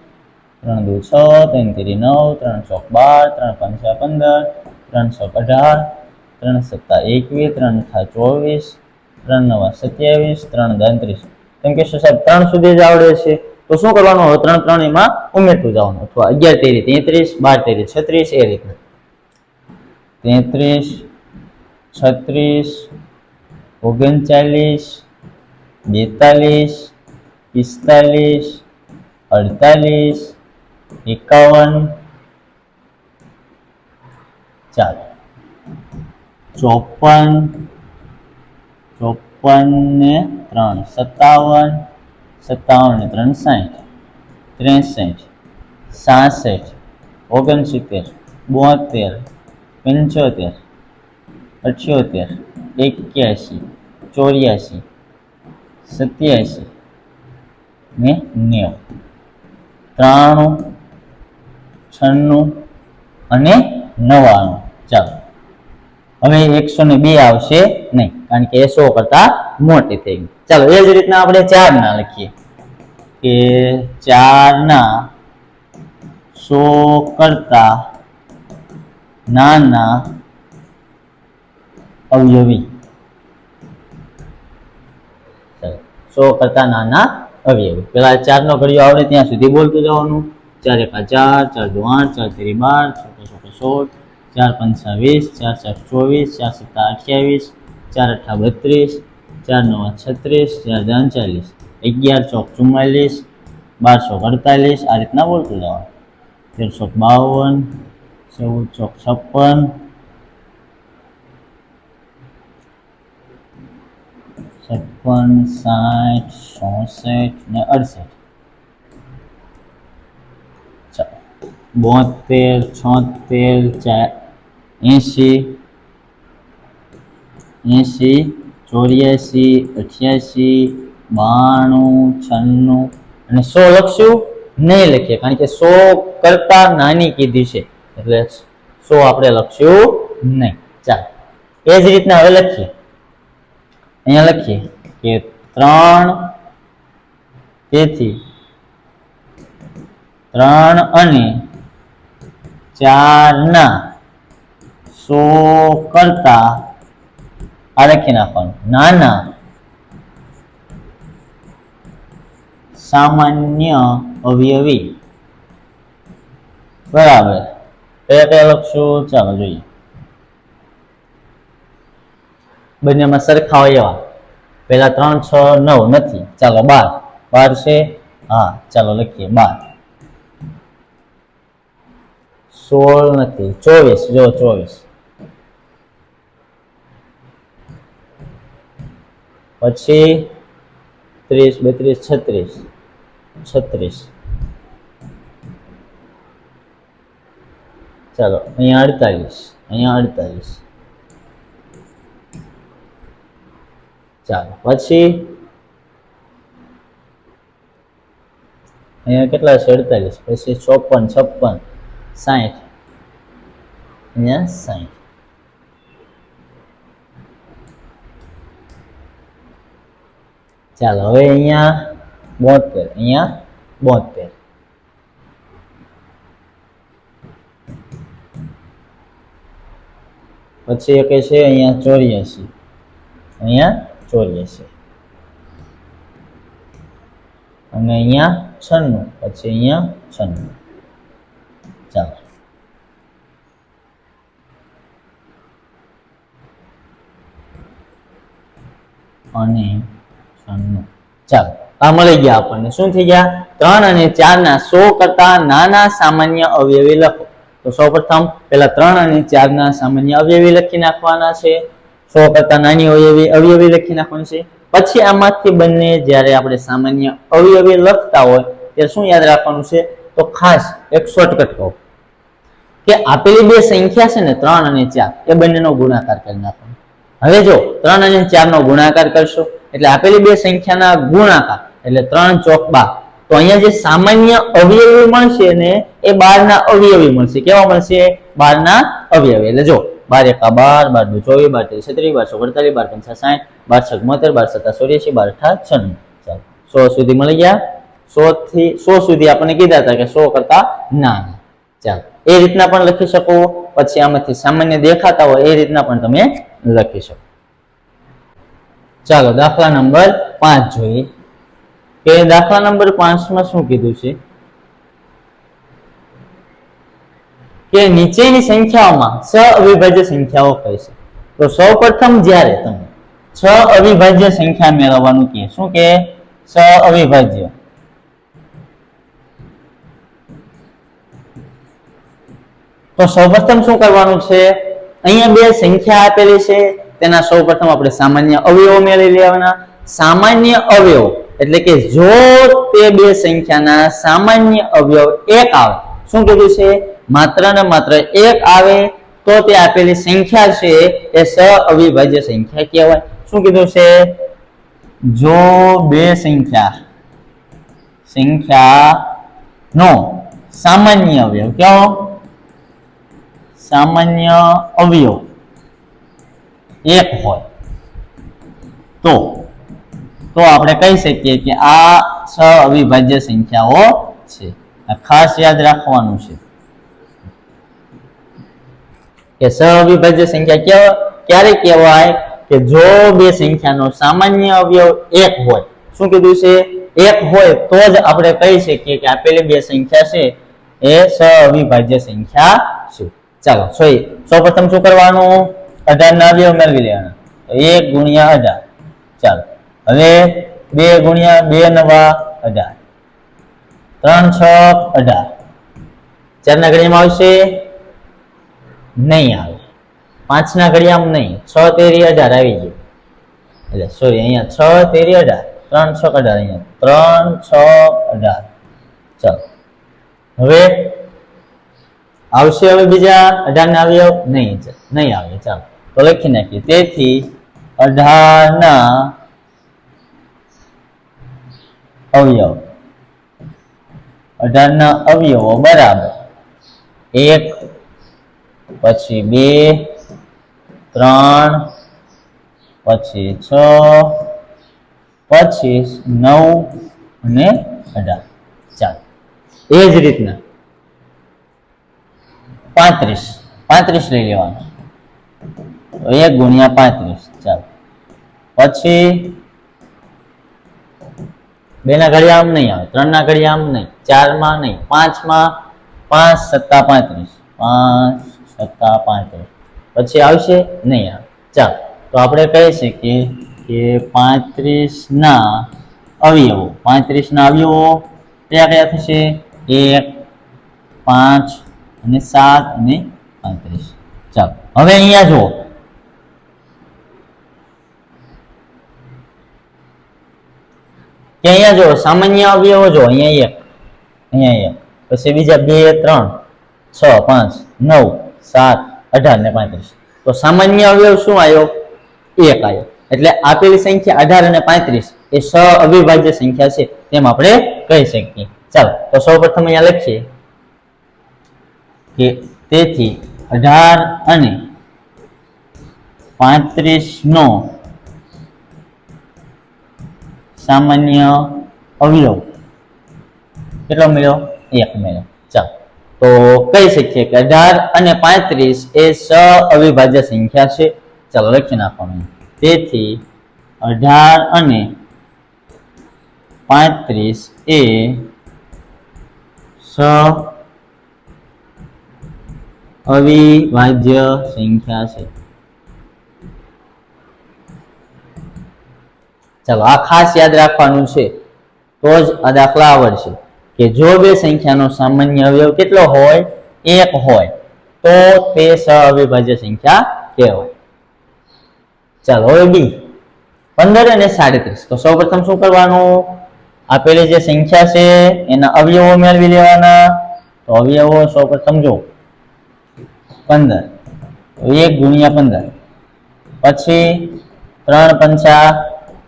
3 દુ 6, 3 તેરી 9, 3 ચોક 12, 3 પંચા 15, 3 છક 18, 3 સત્તા 21, 3 અઠ્ઠા 24, 3 નવા 27, 3 દાન 30. કેમ કે સાહેબ 3 સુધી જ આવડે છે તો શું કરવાનું? હવે 3 3 એમાં ઉમેરતું જવાનું, અથવા 11 તેરી 33, 12 તેરી 36, એ રીતના 33, 36, 39, 42, 45, 48, 51. ચાલો 54, 54 ને 3 57, 57 ને 3 60, 63, 66, 69, 72, 75, 78, 81, 84, 87 ને 90, 93, 96 અને 99. ચાલો હવે 102 આવશે નહીં, કારણ કે એ 100 કરતા મોટી થઈ ગઈ. ચાલો એ જ રીતના આપણે 4 ના લખીએ કે 4 ના 100 કરતા નાના અવયવી. 100 કરતા નાના અવયવી. પેલા 4 નો ઘડિયો આવડે ત્યાં સુધી બોલતું જવાનું. 4 એકા 4, 4 દુ 8, 4 તેરી 12, 16, 4 પંચા 20, 4 છક 24, 4 સત્તા 28, 4 અઠ્ઠા 32, 4 નવા 36, 4 દાન 40, 11 ચોક 44, 12 ચોક 48. આ રીતના બોલતું જવાનું. 13 ચોક 52, 14 ચોક 56, 56, 60, 67 ને 68. 72 76 80 80 84 88 92 96 અને 100 લખશું નહીં લખીએ કારણ કે 100 કરતા નાની કીધી છે એટલે 100 આપણે લખશું નહીં. ચાલો એ જ રીતના હવે લખીએ. અહીંયા લખીએ કે 3 તેથી 3 અને 4 ના 100 કરતા આ લખી નાખવાનું નાના સામાન્ય અવયવી બરાબર. કયા કયા લખશું ચાલો જોઈએ. બંનેમાં સરખા હોય એવા પેલા 3 6 9 નથી ચાલો 12 છે. હા ચાલો લખીએ 12 16 નથી 24 જો 24 પછી 30 32 36 ચાલો અહીંયા 48 ચાલો પછી અહીંયા કેટલા છે 48 પછી 54 56 60 અહીંયા 60 ચાલો હવે અહીંયા 72 અહીંયા 72 પછી એક છે અહીંયા 84 અને અહીંયા 96 પછી અહીંયા 96 ચાલો અને 96 ચાલો આ મળી ગયા આપણને. શું થઈ ગયા? 3 અને 4 ના 100 કરતા નાના સામાન્ય અવયવી લખો. તો સૌપ્રથમ પેલા 3 અને 4 ના સામાન્ય અવયવી લખી નાખવાના છે. 100 કરતા નાની અવયવી લખી નાખવાનું છે. પછી આમાંથી બંને જ્યારે આપણે સામાન્ય અવયવી લખતા હોય ત્યારે શું યાદ રાખવાનું છે? તો ખાસ એક શોર્ટકટ કહો કે આપેલી બે સંખ્યા છે ને 3 અને 4 એ બંનેનો ગુણાકાર કરી નાખવાનો. હવે જો 3 અને 4 નો ગુણાકાર કરશો એટલે આપેલી બે સંખ્યાના ગુણાકાર એટલે 3 ચોક 12. તો અહીંયા જે સામાન્ય અવયવી મળશે ને એ 12 ના અવયવી મળશે. કેવા મળશે? 12 ના અવયવી. એટલે જો 12 એકા 12, 12 દુ 24, 12 36, 12 48, 12 76, 12 72, 12 76, 12 98, 100 સુધી મળી ગયા. 100 સુધી આપણને કીધા હતા કે 100 કરતા નાના. ચાલો એ રીતના પણ લખી શકો. પછી આમાંથી સામાન્ય દેખાતા હોય એ રીતના પણ તમે લખી શકો. ચાલો દાખલા નંબર 5 જોઈએ કે દાખલા નંબર 5 માં શું કીધું છે કે નીચેની સંખ્યાઓમાં સઅવિભાજ્ય સંખ્યાઓ કઈ છે. તો સૌપ્રથમ જ્યારે તમે સઅવિભાજ્ય સંખ્યા મેળવવાનું કે શું કે સઅવિભાજ્ય તો સૌપ્રથમ શું કરવાનું છે? અહીંયા બે સંખ્યા આપેલી છે તેના સૌપ્રથમ આપણે સામાન્ય અવયવો મેળવી લેવાના. સામાન્ય અવયવ એટલે કે જો તે બે સંખ્યાના સામાન્ય અવયવ 1 આવે, શું કીધું છે? માત્ર ને માત્ર 1 આવે તો તે આપેલી સંખ્યા છે એ સઅવિભાજ્ય સંખ્યા કહેવાય. શું કીધું છે? જો બે સંખ્યાનો સામાન્ય અવયવ કયો? સામાન્ય અવયવ 1 હોય તો આપણે કહી શકીએ કે આ સઅવિભાજ્ય સંખ્યાઓ છે. આ ખાસ યાદ રાખવાનું છે કે સઅવિભાજ્ય સંખ્યા ક્યારે કહેવાય? કે જો બે સંખ્યાનો સામાન્ય અવયવ 1 હોય. શું કીધું છે? 1 હોય તો જ આપણે કહી શકીએ કે આપેલી બે સંખ્યા છે એ સઅવિભાજ્ય સંખ્યા છે. ચાલો સૌપ્રથમ શું કરવાનું? 18 ના અવયવ મેળવી લેવાના. 1 ગુણ્યા 18. ચાલો હવે 2 ગુણ્યા 2 નવા 18, 3 6 18. 4 ના ઘડિયામાં આવશે? નહીં આવે. 5 ના ઘડિયામાં નહીં. 6 તેરી 18 આવી ગયું. એટલે સોરી અહીંયા 6 તેરી 18, 3 6 18 અહીંયા 3 6 18. ચાલો હવે આવશે હવે બીજા 18 ના અવયવ? નહીં આવે. ચાલો તો લખી નાખીએ. તેથી 18 ના અવયવ 18 ના અવયવો બરાબર 1 પછી 2 3 પછી 6 પછી 9 અને 18. ચાલો એ જ રીતના 35 લઈ લેવાનું. તો 1 ગુણ્યા 35. ચાલો પછી 2 ના ઘડિયા આમ નહીં આવે, 3 ના ઘડિયા આમ નહીં, 4 માં નહીં, 5 માં 5 સત્તા 35, 5 સત્તા 35. પછી આવશે? નહીં આવે. ચાલો તો આપણે કહી શકીએ કે 35 ના અવયવો કયા કયા થશે? 1 5 અને 7 અને 35. ચાલો હવે અહીંયા જુઓ, કે અહીંયા જો સામાન્ય અવયવો જો અહીંયા 1 પછી બીજા 2 3 6 5 9 7 18 ને 35. તો સામાન્ય અવયવ શું આવ્યો? 1 આવ્યો. એટલે આપેલી સંખ્યા 18 અને 35 એ સઅવિભાજ્ય સંખ્યા છે તેમ આપણે કહી શકીએ. ચાલો તો સૌપ્રથમ અહીંયા લખીએ કે તેથી 18 અને 35 નો સામાન્ય અવયવ કેટલો મળ્યો? 1 મળ્યો. ચાલો તો કહી શકીએ કે 18 અને 35 એ સઅવિભાજ્ય સંખ્યા છે. ચાલો લખી નાખવાનું. તેથી 18 અને 35 એ સઅવિભાજ્ય સંખ્યા છે. ચાલો આ ખાસ યાદ રાખવાનું છે, તો જ આ દાખલા આવડશે કે જો બે સંખ્યાનો સામાન્ય અવયવ કેટલો હોય? 1 હોય તો તે સઅવિભાજ્ય સંખ્યા કહેવાય. ચાલો હવે બી 15 અને 37. તો સૌપ્રથમ શું કરવાનું? આપેલી જે સંખ્યા છે એના અવયવો મેળવી લેવાના. તો અવયવો સૌપ્રથમ જો 15, 1 ગુણ્યા 15, પછી 3 પંચા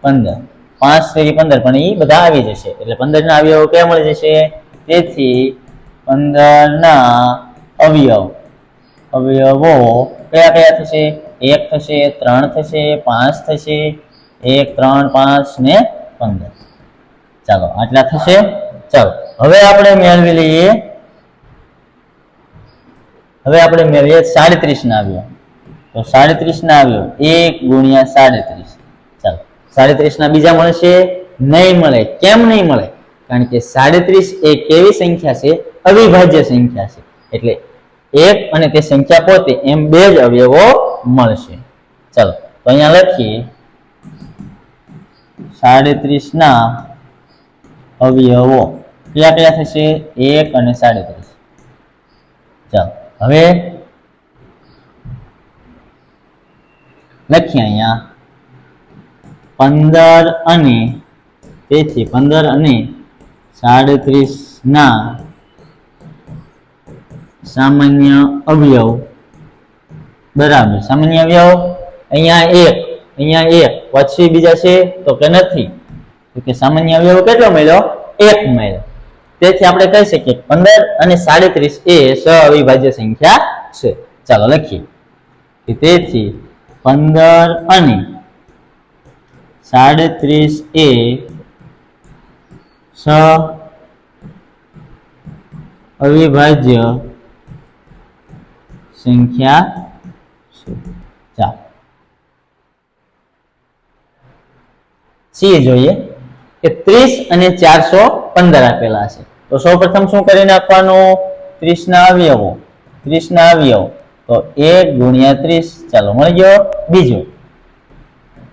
15, 5 તેરી 15, પણ એ બધા આવી જશે એટલે 15 ના અવયવો ક્યાં મળી જશે? તેથી 15 ના અવયવો કયા કયા થશે? 1 થશે, 3 થશે, 5 થશે, 1 3 5 ને 15. ચાલો આટલા થશે. ચાલો હવે આપણે મેળવીએ 37 ના અવયવ. તો 37 ના અવયવ 1 ગુણ્યા 37. ચાલો 37 ના બીજા મળશે? નહીં મળે. કેમ નહીં મળે? કારણ કે 37 એ કેવી સંખ્યા છે? અવિભાજ્ય સંખ્યા છે. એટલે 1 અને તે સંખ્યા પોતે એમ બે જ અવયવો મળશે. ચાલો તો અહીંયા લખીએ 37 ના અવયવો કયા કયા થશે? 1 અને 37. ચાલો હવે લખીએ અહીંયા 15 અને તેથી 15 અને 37 ના સામાન્ય અવયવ બરાબર. સામાન્ય અવયવ અહીંયા 1 પછી બીજા છે તો કે નથી, તો કે સામાન્ય અવયવ કેટલો મળ્યો? 1 મળ્યો. તેથી આપણે કહી શકીએ 15 અને 37 એ સઅવિભાજ્ય સંખ્યા છે. ચાલો લખીએ કે તેથી 15 અને 37 એ સઅવિભાજ્ય સંખ્યા છે. ચાલો સી જોઈએ કે 30 અને 415 આપેલા છે. તો સૌપ્રથમ શું કરી નાખવાનું? 30 ના અવયવો તો 1 ગુણ્યા 30. ચાલો મળી ગયો. બીજો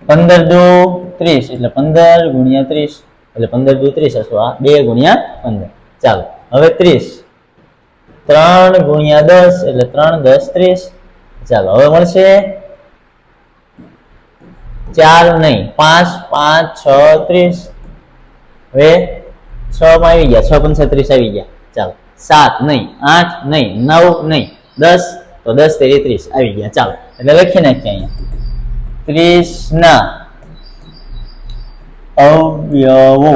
15 દુ 30 એટલે 15 ગુણ્યા 30 એટલે 15 દુ 30 અથવા 2 ગુણ્યા 15. ચાલો હવે 30 3 ગુણ્યા 10 એટલે 3 10 30. ચાલો હવે મળશે 4 નહીં 5 5 6 30. હવે 6 માં આવી ગયા, 6 5 30 આવી ગયા. ચાલો 7 નહીં, 8 નહીં, 9 નહીં, 10, તો 10 તેરી 30 આવી ગયા. ચાલો એટલે લખી નાખીએ અહીંયા 30 ના અવયવો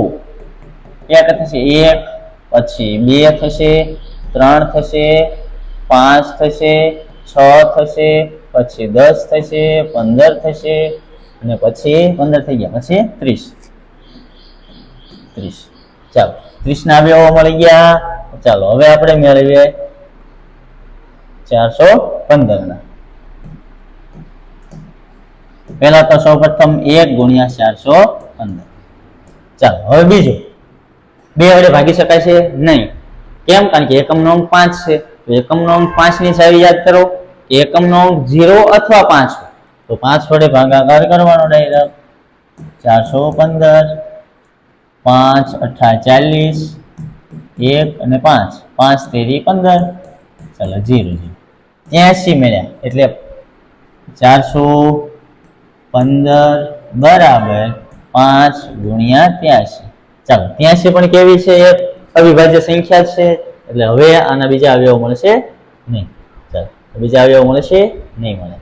એક થશે 1, પછી 2 થશે, 3 થશે, 5 થશે, 6 થશે, પછી 10 થશે, 15 થશે, અને પછી 15 થઈ ગયા, પછી 30. ચાલો 30 ના અવયવો મળી ગયા. ચાલો હવે આપણે મેળવીએ 415 ના. પહેલા તો સૌપ્રથમ 1 ગુણ્યા 415. ચાલો હવે બીજું 2 વડે ભાગી શકાય છે નહીં. કેમ? કારણ કે એકમનો અંક 5 છે. તો એકમનો અંક 5 ની ચાવી યાદ કરો કે એકમનો અંક 0 અથવા 5 તો 5 વડે ભાગાકાર કરવાનો ડાયરેક્ટ. 415, 5 8 40, 1 અને 5, 5 તેરી 15. ચાલો 0 80 મળ્યા એટલે 415 બરાબર 5 ગુણ્યા 83. ચાલો 83 પણ કેવી છે? એક અવિભાજ્ય સંખ્યા છે, એટલે હવે આના બીજા અવયવ મળશે નહીં. ચાલો બીજા અવયવ મળશે નહીં મળે.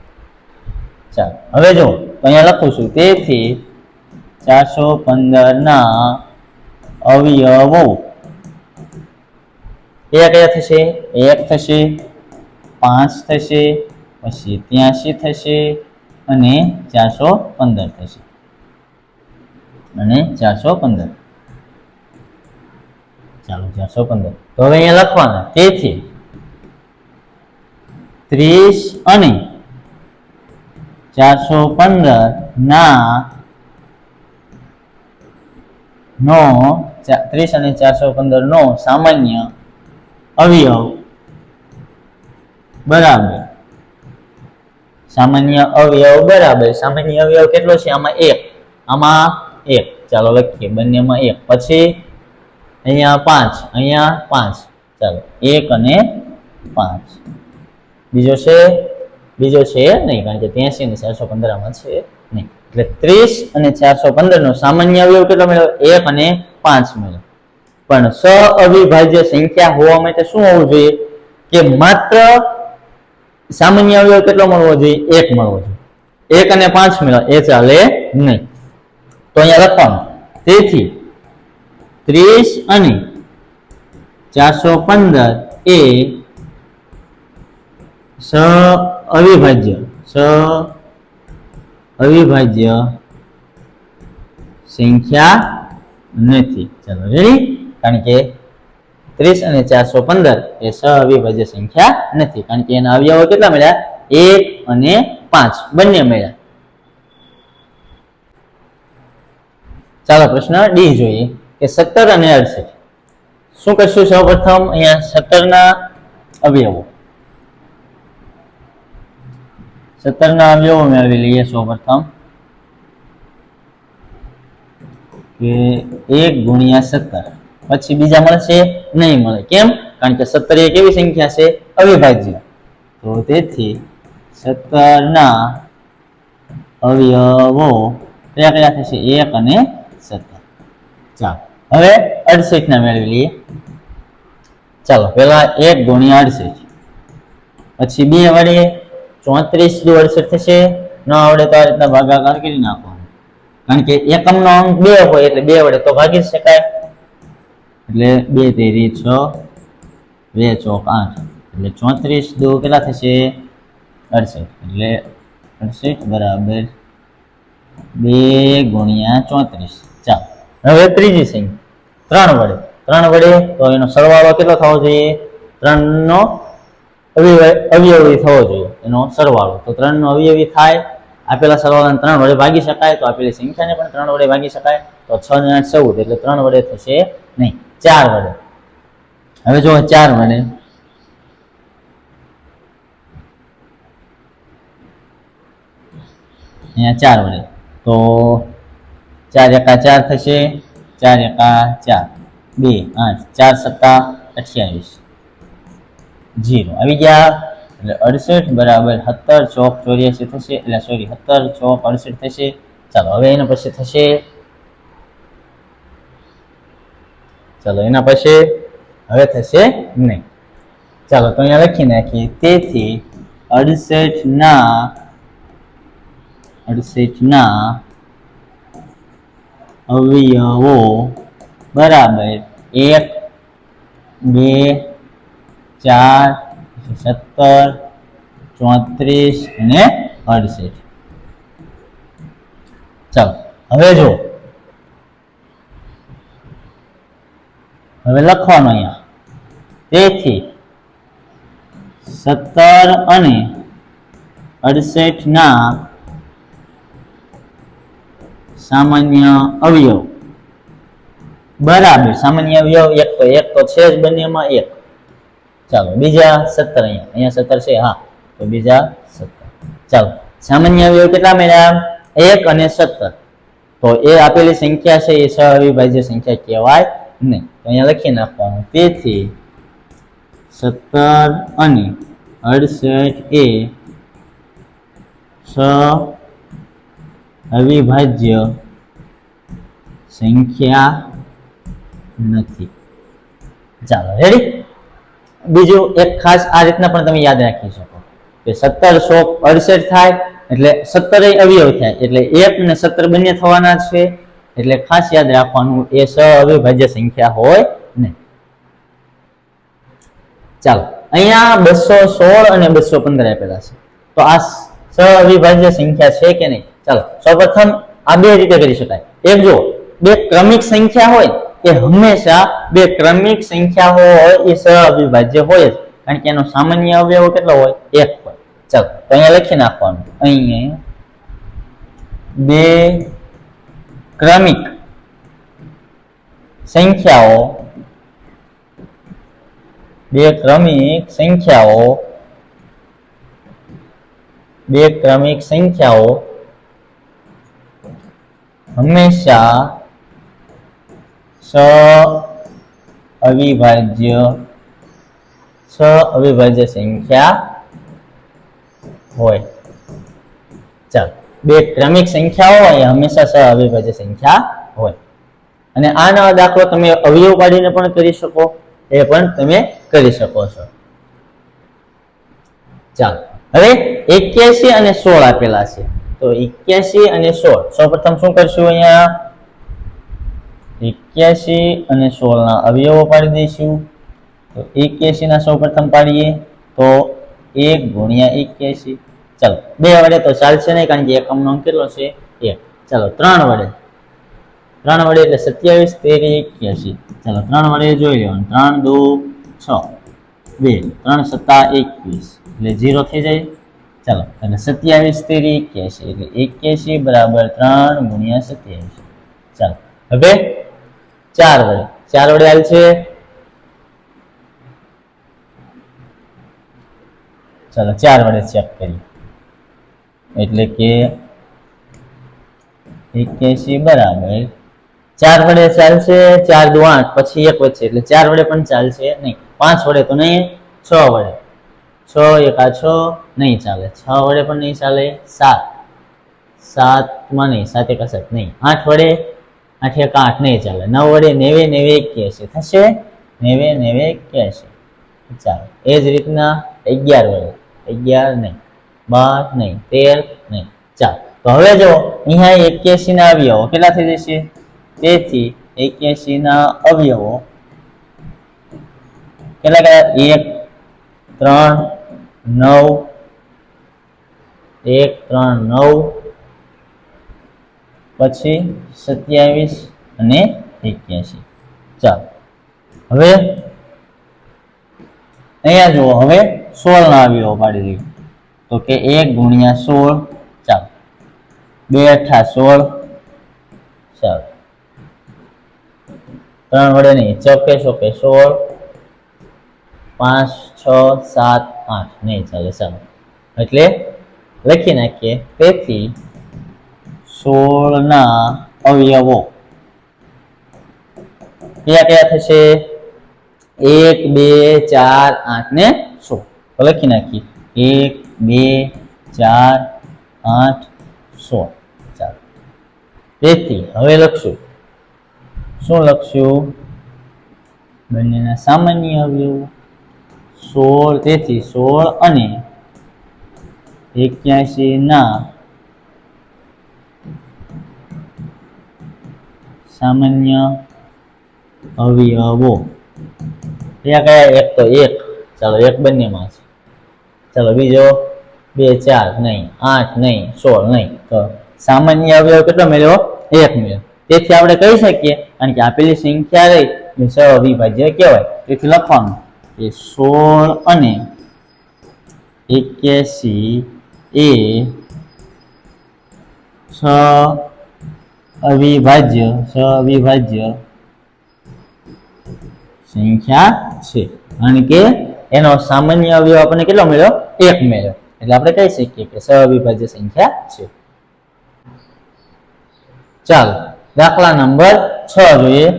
ચાલો હવે જો અહીંયા લખું છું, તેથી 415 ના અવયવો કયા કયા થશે? 1 થશે, 5 થશે, પછી 83 થશે અને 415 થશે અને 415. ચાલો 415 તો હવે અહીંયા લખવાના. તેથી 30 અને 415 ના 30 અને 415 નો સામાન્ય અવયવ બરાબર સામાન્ય અવયવ કેટલો છે? આમાં 1. ચાલો લખીએ બંનેમાં 1. પછી અહીંયા 5, ચાલો 1 અને 5. બીજો છે નહીં, કારણ કે 83 અને 415 આમાં છે નહીં. એટલે 30 અને 415 નો સામાન્ય અવયવ કેટલો મળ્યો? 1 અને 5 મળ્યો. પણ અવિભાજ્ય સંખ્યા હોવા માટે શું હોવું જોઈએ? કે માત્ર સામાન્ય અવયવ કેટલો મળવો જોઈએ? 1 મળવો જોઈએ. 1 અને 5 મળ્યો એ ચાલે નહીં. તો અહીંયા લખવાનું, તેથી 30 અને 415 એ અવિભાજ્ય સંખ્યા નથી. ચાલો રેડી? કારણ કે 30 અને 415 એ અવિભાજ્ય સંખ્યા નથી, કારણ કે એના અવયવો કેટલા મળ્યા? 1 અને 5 બંને મળ્યા. ચાલો પ્રશ્ન ડી જોઈએ કે 17 અને 68. શું કરશું? સૌપ્રથમ અહીંયા 17 ના અવયવો મેળવી લઈએ. સૌપ્રથમ કે 1 ગુણ્યા 17, પછી બીજા મળશે નહીં મળે. કેમ? કારણ કે 17 એ કેવી સંખ્યા છે? અવિભાજ્ય. તો તેથી 17 ના અવયવો કયા કયા થશે? 1 અને 17. ચાલો હવે 68 ના મેળવી લઈએ. ચાલો પેલા 1 ગુણ્યા 68, પછી 2 વડે 34 દુ 68 થશે. ન આવડે તો આ રીતના ભાગાકાર કરી નાખવાનો, કારણ કે એકમનો અંક 2 હોય એટલે 2 વડે તો ભાગી શકાય. એટલે 2 તેરી 6, 2 ચોક 8, એટલે 34 દુ કેટલા થશે? 68. એટલે 68 બરાબર 2 ગુણ્યા 34. ચાલો હવે ત્રીજી સંખ્યા 3 વડે તો એનો સરવાળો કેટલો થવો જોઈએ? 3 નો અવયવી થવો જોઈએ એનો સરવાળો. તો 3 નો અવયવી થાય, આપેલા સરવાળાને 3 વડે ભાગી શકાય, તો આપેલી સંખ્યાને પણ 3 વડે ભાગી શકાય. તો 6 ને 8 14, એટલે 3 વડે થશે નહીં, 4 વડે. હવે જો 4 વડે અહીંયા 4 વડે તો 4 એકા 4 થશે, 4 એકા 4, 2 8, 4 સત્તા 28, 0 આવી ગયા. એટલે 68 બરાબર 17 ચોક 84 થશે. એટલે સોરી 17 ચોક 68 થશે. ચાલો હવે એના પછી થશે, ચાલો એના પછી હવે થશે નહીં. ચાલો તો અહીંયા લખી નાખીએ. તેથી 68 ના અવયવો બરાબર 1, 2, 4, 17, 34 અને 68. ચાલો હવે જો હવે લખવાનું અહીંયા. તેથી 17 અને 68 ના સામાન્ય અવયવ બરાબર સામાન્ય અવયવ એક તો છે જ બંનેમાં એક. ચાલો બીજા 17 અહીંયા 17 છે. હા તો બીજા 17. ચાલો સામાન્ય અવયવ કેટલા મળ્યા? 1 અને 17. તો એ આપેલી સંખ્યા છે એ સહઅવિભાજ્ય સંખ્યા કહેવાય નહીં. તો અહીંયા લખી નાખવાનું. તેથી 17 અને 68 એ સહઅવિભાજ્ય સંખ્યા નથી. ચાલો રેડી. બીજું એક ખાસ આ રીતના પણ તમે યાદ રાખી શકો કે 17, 68 થાય એટલે 17 અવયવ થાય એટલે 1 અને 17 બંને થવાના છે. એટલે ખાસ યાદ રાખવાનું એ સહઅવિભાજ્ય સંખ્યા હોય નહીં. ચાલો અહીંયા 216 અને 215 આપેલા છે. તો આ સહઅવિભાજ્ય સંખ્યા છે કે નહીં? ચાલો સૌપ્રથમ આ બે રીતે કરી શકાય. એક જો બે ક્રમિક સંખ્યા હોય એ હંમેશા બે ક્રમિક સંખ્યા હોય એ સહઅવિભાજ્ય હોય જ, કારણ કે એનો સામાન્ય અવયવ કેટલો હોય? 1 હોય. ચાલો તો અહીંયા લખી નાખવાનું. અહીંયા બે ક્રમિક સંખ્યાઓ હંમેશા સહઅવિભાજ્ય સંખ્યા હોય. ચાલો બે ક્રમિક સંખ્યાઓ હોય હંમેશા સહઅવિભાજ્ય સંખ્યા હોય. અને આનો દાખલો તમે અવયવ પાડીને પણ કરી શકો, એ પણ તમે કરી શકો છો. ચાલો હવે 81 અને 16 આપેલા છે. તો 81 અને 16 સૌપ્રથમ શું કરશું? અહીંયા 81 અને 16 ના અવયવો પાડી દઈશું. તો 81 ના સૌપ્રથમ પાડીએ તો 1 ગુણ્યા 81. ચાલો 2 વડે તો ચાલશે નહીં, કારણ કે એકમનો અંક કેટલો છે? 1. ચાલો 3 વડે એટલે 27, 13, 81. ચાલો 3 વડે જોઈ લેવાનું. 3 2 6, 2 3 7 21 એટલે 0 થઈ જાય. ચાલો અને 27, 13, 81 એટલે 81 બરાબર 3 ગુણ્યા 27. ચાલો હવે 4 વડે હાલ છે. ચાલો 4 વડે ચેક કરીએ એટલે કે 81 બરાબર 4 વડે ચાલશે. 4 દુ 8 પછી 1 વચ્ચે એટલે 4 વડે પણ ચાલશે નહીં. 5 વડે તો નહીં. 6 વડે 6 1 6 નહીં ચાલે. 6 વડે પણ નહીં ચાલે. 7 માં નહીં. 7 1 7 નહીં. 8 વડે 8 1 8 નહીં ચાલે. 9 વડે 90 90 81 થશે. 90 90 81. ચાલો એ જ રીતના 11 વડે 11 નહીં, 12 નહીં, 13 નહીં. ચાલો તો હવે જો અહીંયા 81 ના અવયવો કેટલા થઈ જશે? તેથી 81 ના અવયવો કેટલા? 1 3 9 1 3 9 પછી 27 અને 81. ચાલો હવે અહીંયા જુઓ. હવે 16 ના અવયવો પાડી દઈએ તો કે 1 ગુણ્યા 16. ચાલો 2 8 16. ચાલો 3 વડે નહીં. ચોકે 16. 5 6 7 8 નહીં ચાલે. ચાલો એટલે લખી નાખીએ. તેથી 16 ના અવયવો કયા કયા થશે? 1 2 4 8 ને 16. તો લખી નાખીએ 1 2 4 8 16. ચાલો તેથી હવે લખશું. શું લખશું? બંનેના સામાન્ય અવયવો 16, તેથી 16 અને 81 ના સામાન્ય અવયવો કયા કયા? એક તો 1, ચાલો 1 બંનેમાં છે. ચાલો બીજો 2, 4 નહીં, 8 નહીં, 16 નહીં, તો સામાન્ય અવયવ કેટલો મળ્યો? 1 મળ્યો. તેથી આપણે કહી શકીએ, કારણ કે આપેલી સંખ્યા રહી એ સહઅવિભાજ્ય કહેવાય. તેથી લખવાનું કે 16 અને 81 એ સહઅવિભાજ્ય સંખ્યા છે, કારણ કે એનો સામાન્ય અવયવ આપણને કેટલો મળ્યો? 1 મળ્યો. એટલે આપણે કહી શકીએ કે સહઅવિભાજ્ય સંખ્યા છે. ચાલો દાખલા નંબર 6 જોઈએ.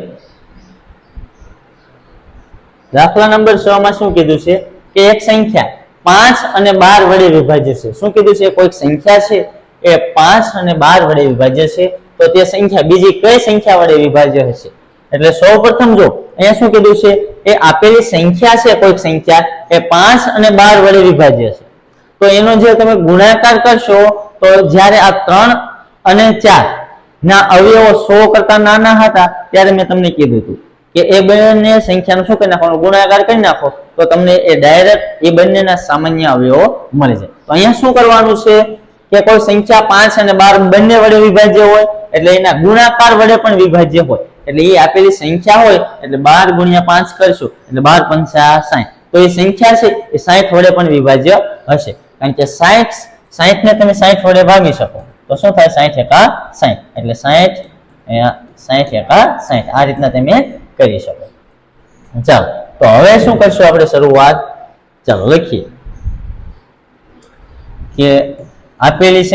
દાખલા નંબર 6 માં શું કીધું છે કે એક સંખ્યા 5 અને 12 વડે વિભાજ્ય છે. શું કીધું છે? કોઈક સંખ્યા છે એ 5 અને 12 વડે વિભાજ્ય છે, તો તે સંખ્યા બીજી કઈ સંખ્યા વડે વિભાજ્ય હશે? એટલે સૌપ્રથમ જો અહીંયા શું કીધું છે, એ આપેલી સંખ્યા છે, કોઈક સંખ્યા એ 5 અને 12 વડે વિભાજ્ય છે, તો એનો જે તમે ગુણાકાર કરશો તો જ્યારે આ 3 અને 4 ના અવયવો 100 કરતા નાના હતા ત્યારે મેં તમને કીધું હતું કે એ બંને સંખ્યાનો શું કરી નાખવાનો? ગુણાકાર કરી નાખો, તો તમને એ ડાયરેક્ટ એ બંનેના સામાન્ય અવયવો મળી જાય. તો અહીંયા શું કરવાનું છે કે કોઈ સંખ્યા 5 અને 12 બંને વડે વિભાજ્ય હોય એટલે એના ગુણાકાર વડે પણ વિભાજ્ય હોય. એટલે એ આપેલી સંખ્યા હોય એટલે 12 ગુણ્યા 5 કરશું એટલે 12 પંચા 60. તો એ સંખ્યા છે એ 60 વડે પણ વિભાજ્ય હશે, કારણ કે 60 ને તમે 60 વડે ભાગી શકો તો શું થાય? 60 એકા 60, એટલે 60 એકા 60. આ રીતના તમે કરી શકો. ચાલો તો હવે શું કરશું આપણે? શરૂઆત ચાલો લખીએ કે આપેલી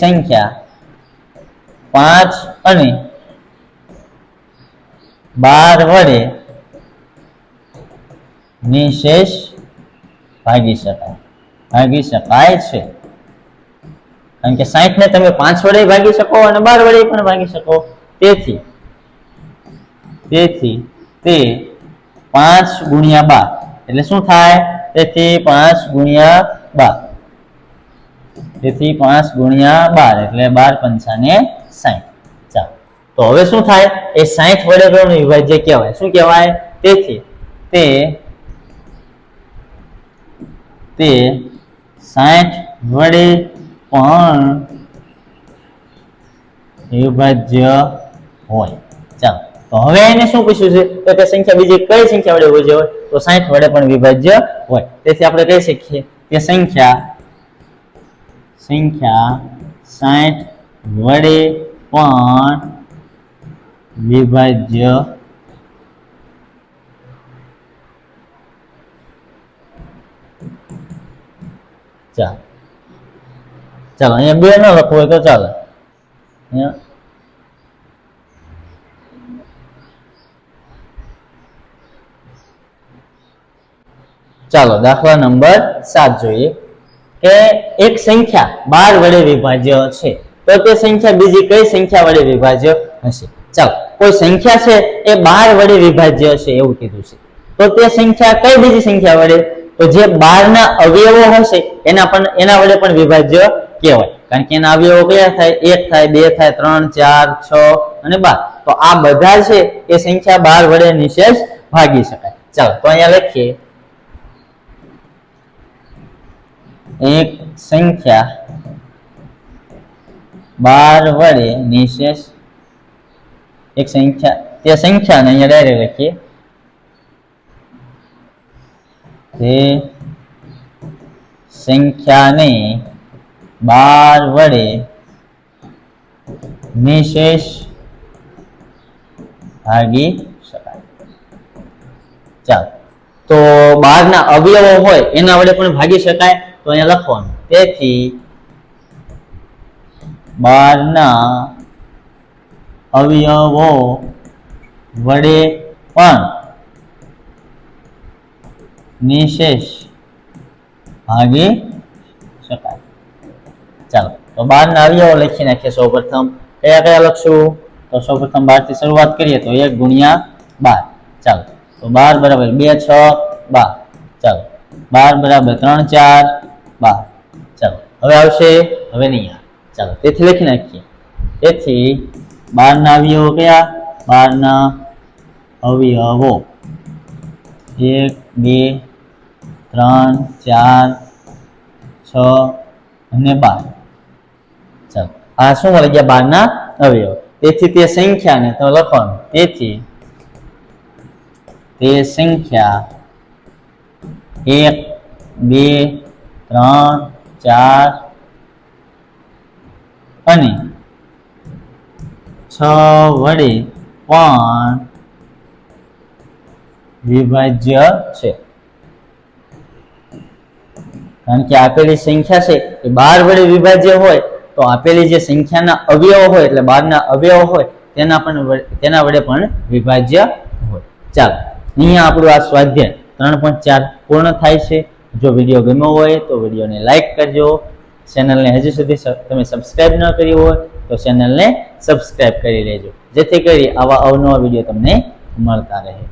સંખ્યા 5 અને 12 વડે નિશેષ ભાગી શકાય છે, કારણ કે 60 ને તમે 5 વડે ભાગી શકો અને 12 વડે પણ ભાગી શકો. તેથી તે 5 ગુણ્યા 12 એટલે શું થાય? તેથી 5 ગુણ્યા 12 એટલે 12 પંચાને 60. ચાલો તો હવે શું થાય? એ 60 વડે પણ વિભાજ્ય કહેવાય. શું કહેવાય? તેથી તે 60 વડે પણ વિભાજ્ય હોય. ચાલો તો હવે એને શું પૂછ્યું છે તો તે સંખ્યા બીજી કઈ સંખ્યા વડે વિભાજ્ય હોય? તો 60 વડે પણ વિભાજ્ય હોય. તેથી આપણે કહી શકીએ કે સંખ્યા 60 વડે પણ વિભાજ્ય ચાલો અહીંયા 2 ન લખવું હોય તો ચાલે. ચાલો દાખલા નંબર 7 જોઈએ કે એક સંખ્યા 12 વડે વિભાજ્ય છે, તો તે સંખ્યા બીજી કઈ સંખ્યા વડે વિભાજ્ય હશે? ચાલો કોઈ સંખ્યા છે એ 12 વડે વિભાજ્ય છે એવું કીધું છે, તો તે સંખ્યા કઈ બીજી સંખ્યા વડે? તો જે 12 ના અવયવો હશે એના વડે પણ વિભાજ્ય કહેવાય, કારણ કે એના અવયવો કયા થાય? 1 થાય, 2 થાય, 3, 4, 6 અને 12. તો આ બધા છે એ સંખ્યા 12 વડે નિશેષ ભાગી શકાય. ચાલો તો અહીંયા લખીએ એક સંખ્યા 12 વડે નિશેષ એક સંખ્યા તે સંખ્યાને અહીંયા ડાયરેક્ટ લખીએ તે સંખ્યાને 12 વડે નિશેષ ભાગી શકાય. ચાલો તો 12 ના અવયવો હોય એના વડે પણ ભાગી શકાય, તો અહીંયા લખવાનું તેથી 12 ના અવયવો વડે પણ નિશેષ ભાગી શકાય. ચાલો તો 12 ના અવયવો લખી નાખીએ. સૌપ્રથમ કયા લખશું? તો સૌપ્રથમ 12 થી શરૂઆત કરીએ તો 1 ગુણ્યા 12. ચાલો તો 12 બરાબર 2 6 12. ચાલો 12 બરાબર 3 4 12. ચાલો હવે આવશે, હવે નહીં આવે. ચાલો તેથી લખી નાખીએ. તેથી 12 ના અવયવો કયા? 12 ના અવયવો 1 2 3 4 6 અને 12. ચાલો આ શું મળી ગયા? 12 ના અવયવો. તેથી તે સંખ્યાને તો લખવાનું, તેથી તે સંખ્યા 1 2 3 4 અને 6 વડે પણ વિભાજ્ય છે. કારણ કે આપેલી સંખ્યા છે એ 12 વડે વિભાજ્ય હોય તો આપેલી જે સંખ્યાના અવયવો હોય એટલે 12 ના અવયવો હોય તેના વડે પણ વિભાજ્ય હોય. ચાલો અહીંયા આપણું આ સ્વાધ્યાય 3.4 પૂર્ણ થાય છે. જો વિડીયો ગમ્યો હોય તો વિડીયોને લાઈક કરજો. ચેનલને હજી સુધી તમે સબસ્ક્રાઇબ ન કરી હોય તો ચેનલને સબસ્ક્રાઇબ કરી લેજો, જેથી કરી આવા અવનવા વિડીયો તમને મળતા રહે.